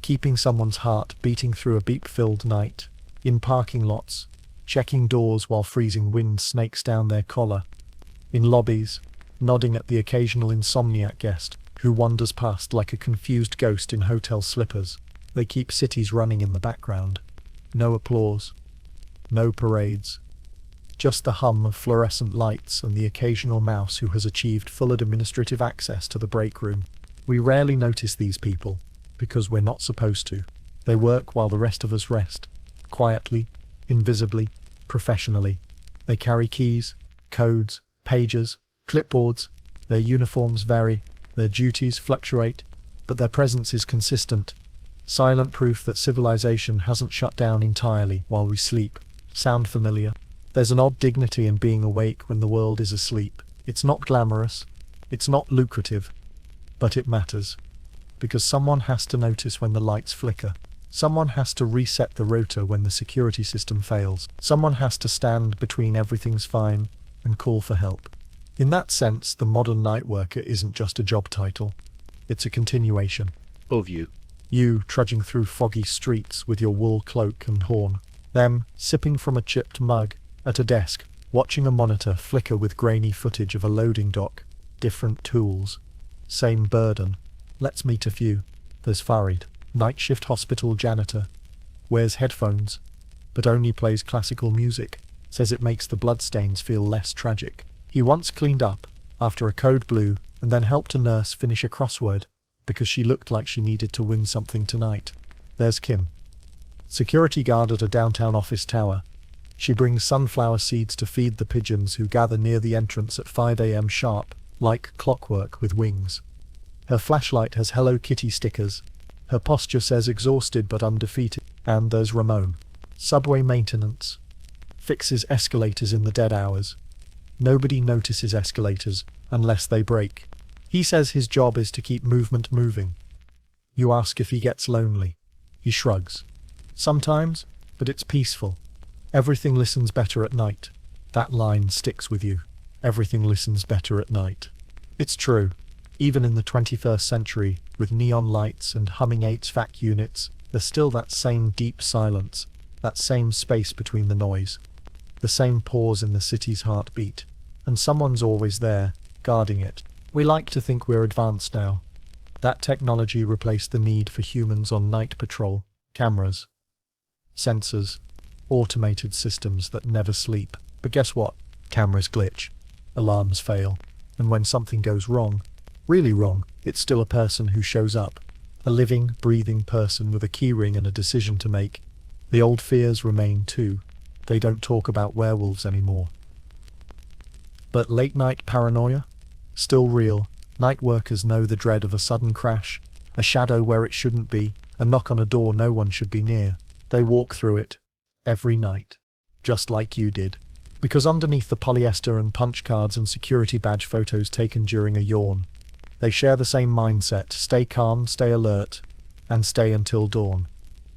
keeping someone's heart beating through a beep-filled night. In parking lots, checking doors while freezing wind snakes down their collar. In lobbies, nodding at the occasional insomniac guest who wanders past like a confused ghost in hotel slippers. They keep cities running in the background. No applause, no parades. Just the hum of fluorescent lights and the occasional mouse who has achieved full administrative access to the break room. We rarely notice these people, because we're not supposed to. They work while the rest of us rest. Quietly, invisibly, professionally. They carry keys, codes, pages, clipboards. Their uniforms vary, their duties fluctuate, but their presence is consistent. Silent proof that civilization hasn't shut down entirely while we sleep. Sound familiar? There's an odd dignity in being awake when the world is asleep. It's not glamorous, it's not lucrative, but it matters. Because someone has to notice when the lights flicker. Someone has to reset the rotor when the security system fails. Someone has to stand between everything's fine and call for help. In that sense, the modern night worker isn't just a job title. It's a continuation Of you. You trudging through foggy streets with your wool cloak and horn. Them sipping from a chipped mug at a desk, watching a monitor flicker with grainy footage of a loading dock. Different tools. Same burden. Let's meet a few. There's Farid, night shift hospital janitor. Wears headphones, but only plays classical music. Says it makes the bloodstains feel less tragic. He once cleaned up after a code blue and then helped a nurse finish a crossword because she looked like she needed to win something tonight. There's Kim, security guard at a downtown office tower. She brings sunflower seeds to feed the pigeons who gather near the entrance at 5 a.m. sharp, like clockwork with wings. Her flashlight has Hello Kitty stickers. Her posture says exhausted but undefeated. And there's Ramon, subway maintenance. Fixes escalators in the dead hours. Nobody notices escalators unless they break. He says his job is to keep movement moving. You ask if he gets lonely. He shrugs. Sometimes, but it's peaceful. Everything listens better at night. That line sticks with you. Everything listens better at night. It's true. Even in the 21st century, with neon lights and humming HVAC units, there's still that same deep silence, that same space between the noise, the same pause in the city's heartbeat. And someone's always there, guarding it. We like to think we're advanced now. That technology replaced the need for humans on night patrol. Cameras, sensors, automated systems that never sleep. But guess what? Cameras glitch. Alarms fail. And when something goes wrong, really wrong, it's still a person who shows up. A living, breathing person with a keyring and a decision to make. The old fears remain too. They don't talk about werewolves anymore. But late-night paranoia? Still real. Night workers know the dread of a sudden crash, a shadow where it shouldn't be, a knock on a door no one should be near. They walk through it. Every night. Just like you did. Because underneath the polyester and punch cards and security badge photos taken during a yawn, they share the same mindset: stay calm, stay alert, and stay until dawn.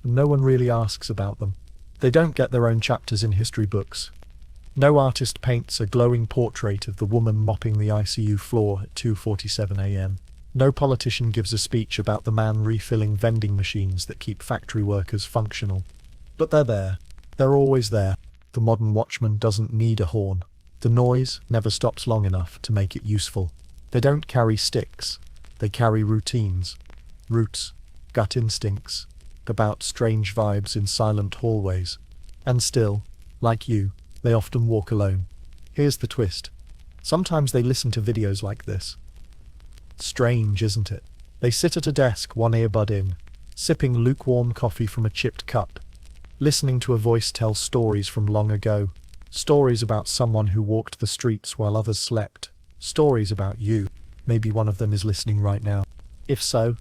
No one really asks about them. They don't get their own chapters in history books. No artist paints a glowing portrait of the woman mopping the ICU floor at 2:47 a.m. No politician gives a speech about the man refilling vending machines that keep factory workers functional. But they're there. They're always there. The modern watchman doesn't need a horn. The noise never stops long enough to make it useful. They don't carry sticks. They carry routines, roots, gut instincts, about strange vibes in silent hallways. And still, like you, they often walk alone. Here's the twist. Sometimes they listen to videos like this. Strange, isn't it? They sit at a desk, one earbud in, sipping lukewarm coffee from a chipped cup, listening to a voice tell stories from long ago. Stories about someone who walked the streets while others slept. Stories about you. Maybe one of them is listening right now. If so,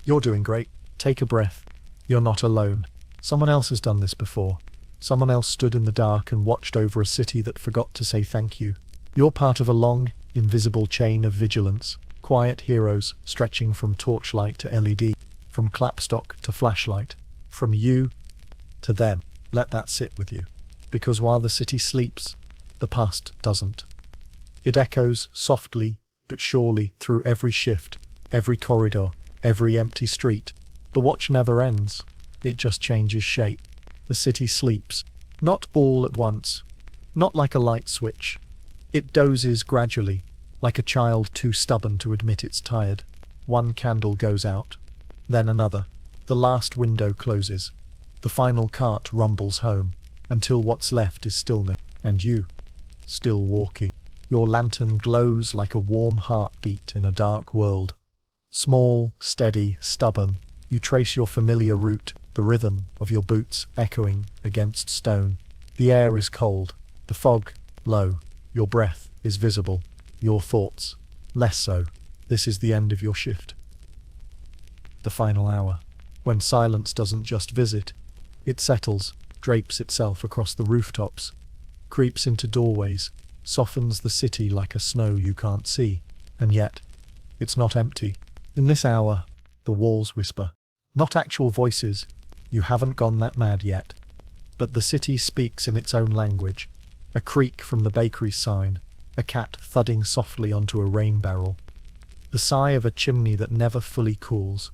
you're doing great. Take a breath. You're not alone. Someone else has done this before. Someone else stood in the dark and watched over a city that forgot to say thank you. You're part of a long, invisible chain of vigilance. Quiet heroes stretching from torchlight to LED, from clapstock to flashlight, from you to them. Let that sit with you. Because while the city sleeps, the past doesn't. It echoes softly but surely through every shift, every corridor, every empty street. The watch never ends. It just changes shape. The city sleeps. Not all at once. Not like a light switch. It dozes gradually, like a child too stubborn to admit it's tired. One candle goes out. Then another. The last window closes. The final cart rumbles home, until what's left is stillness. And you, still walking. Your lantern glows like a warm heartbeat in a dark world. Small, steady, stubborn, you trace your familiar route, the rhythm of your boots echoing against stone. The air is cold, the fog low, your breath is visible, your thoughts less so. This is the end of your shift. The final hour, when silence doesn't just visit, it settles, drapes itself across the rooftops, creeps into doorways, softens the city like a snow you can't see. And yet, it's not empty. In this hour, the walls whisper. Not actual voices, You haven't gone that mad yet. But the city speaks in its own language. A creak from the bakery sign, a cat thudding softly onto a rain barrel, the sigh of a chimney that never fully cools.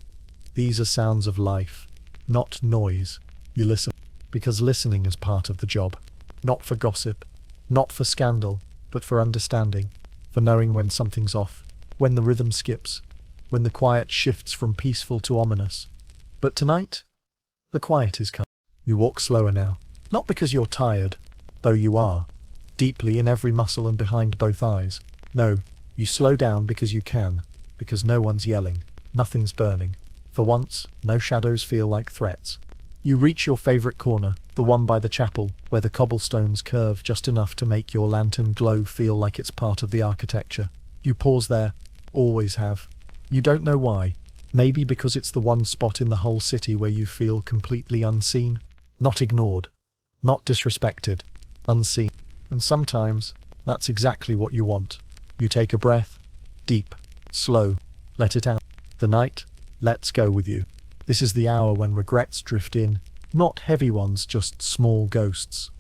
These are sounds of life, not noise. You listen, because listening is part of the job. Not for gossip, not for scandal, but for understanding, for knowing when something's off, when the rhythm skips, when the quiet shifts from peaceful to ominous. But tonight, the quiet is coming. You walk slower now, not because you're tired, though you are, deeply in every muscle and behind both eyes. No, you slow down because you can, because no one's yelling, nothing's burning. For once, no shadows feel like threats. You reach your favorite corner, the one by the chapel, where the cobblestones curve just enough to make your lantern glow feel like it's part of the architecture. You pause there, always have. You don't know why. Maybe because it's the one spot in the whole city where you feel completely unseen, not ignored, not disrespected, unseen. And sometimes, that's exactly what you want. You take a breath, deep, slow, let it out. The night lets go with you. This is the hour when regrets drift in, not heavy ones, just small ghosts.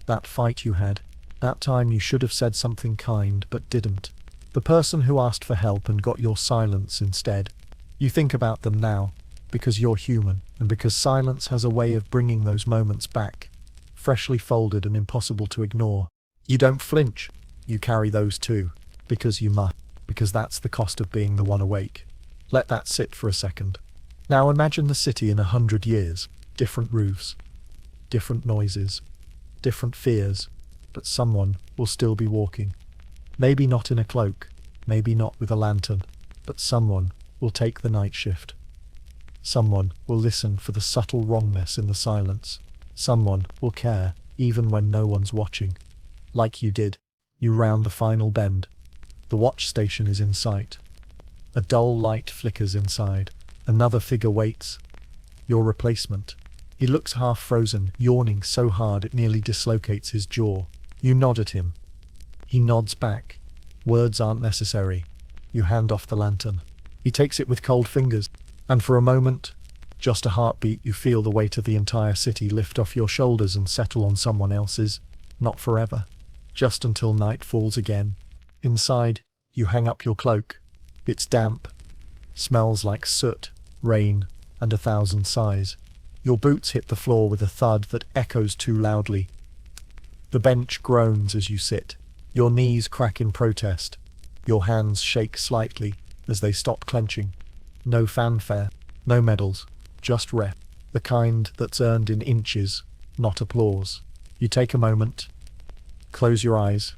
That fight you had, that time you should have said something kind but didn't. The person who asked for help and got your silence instead. You think about them now, because you're human, and because silence has a way of bringing those moments back, freshly folded and impossible to ignore. You don't flinch, you carry those too, because you must, because that's the cost of being the one awake. Let that sit for a second. Now imagine the city in 100 years, different roofs, different noises, different fears, but someone will still be walking. Maybe not in a cloak, maybe not with a lantern, but someone will take the night shift. Someone will listen for the subtle wrongness in the silence. Someone will care, even when no one's watching. Like you did, you round the final bend. The watch station is in sight. A dull light flickers inside. Another figure waits. Your replacement. He looks half frozen, yawning so hard it nearly dislocates his jaw. You nod at him. He nods back. Words aren't necessary. You hand off the lantern. He takes it with cold fingers, and for a moment, just a heartbeat, you feel the weight of the entire city lift off your shoulders and settle on someone else's. Not forever. Just until night falls again. Inside, you hang up your cloak. It's damp. Smells like soot, rain, and 1,000 sighs. Your boots hit the floor with a thud that echoes too loudly. The bench groans as you sit. Your knees crack in protest. Your hands shake slightly as they stop clenching. No fanfare, no medals, just rest. The kind that's earned in inches, not applause. You take a moment, close your eyes,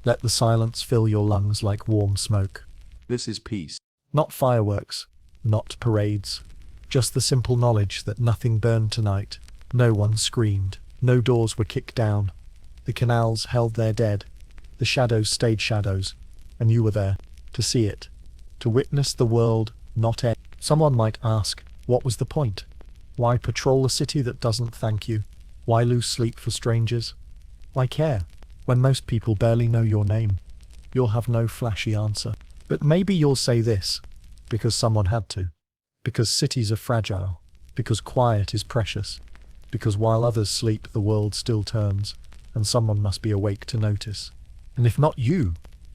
let the silence fill your lungs like warm smoke. This is peace. Not fireworks, not parades, just the simple knowledge that nothing burned tonight. No one screamed, no doors were kicked down. The canals held their dead, the shadows stayed shadows, and you were there, to see it, to witness the world not end. Someone might ask, what was the point? Why patrol a city that doesn't thank you? Why lose sleep for strangers? Why care, when most people barely know your name? You'll have no flashy answer. But maybe you'll say this, because someone had to. Because cities are fragile. Because quiet is precious. Because while others sleep, the world still turns, and someone must be awake to notice. And if not you,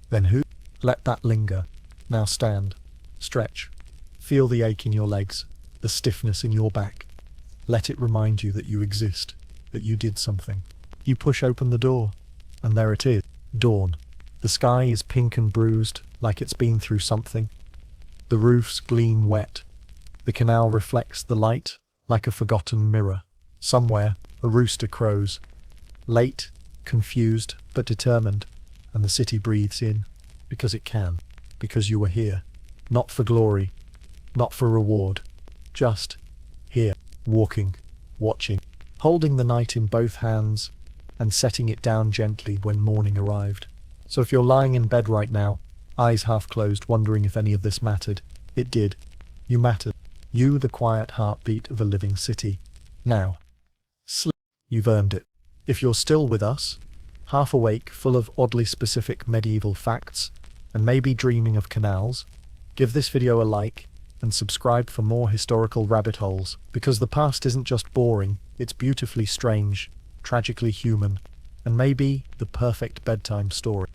then who? Let that linger. Now stand. Stretch. Feel the ache in your legs, the stiffness in your back. Let it remind you that you exist, that you did something. You push open the door, and there it is, dawn. The sky is pink and bruised, like it's been through something. The roofs gleam wet. The canal reflects the light, like a forgotten mirror. Somewhere, a rooster crows. Late, confused, but determined, and the city breathes in, because it can, because you were here. Not for glory, not for reward, just here, walking, watching, holding the night in both hands, and setting it down gently when morning arrived. So if you're lying in bed right now, eyes half closed, wondering if any of this mattered, it did. You mattered. You, the quiet heartbeat of a living city. Now, sleep. You've earned it. If you're still with us, half awake, full of oddly specific medieval facts, and maybe dreaming of canals, give this video a like, and subscribe for more historical rabbit holes, because the past isn't just boring, it's beautifully strange, tragically human, and maybe the perfect bedtime story.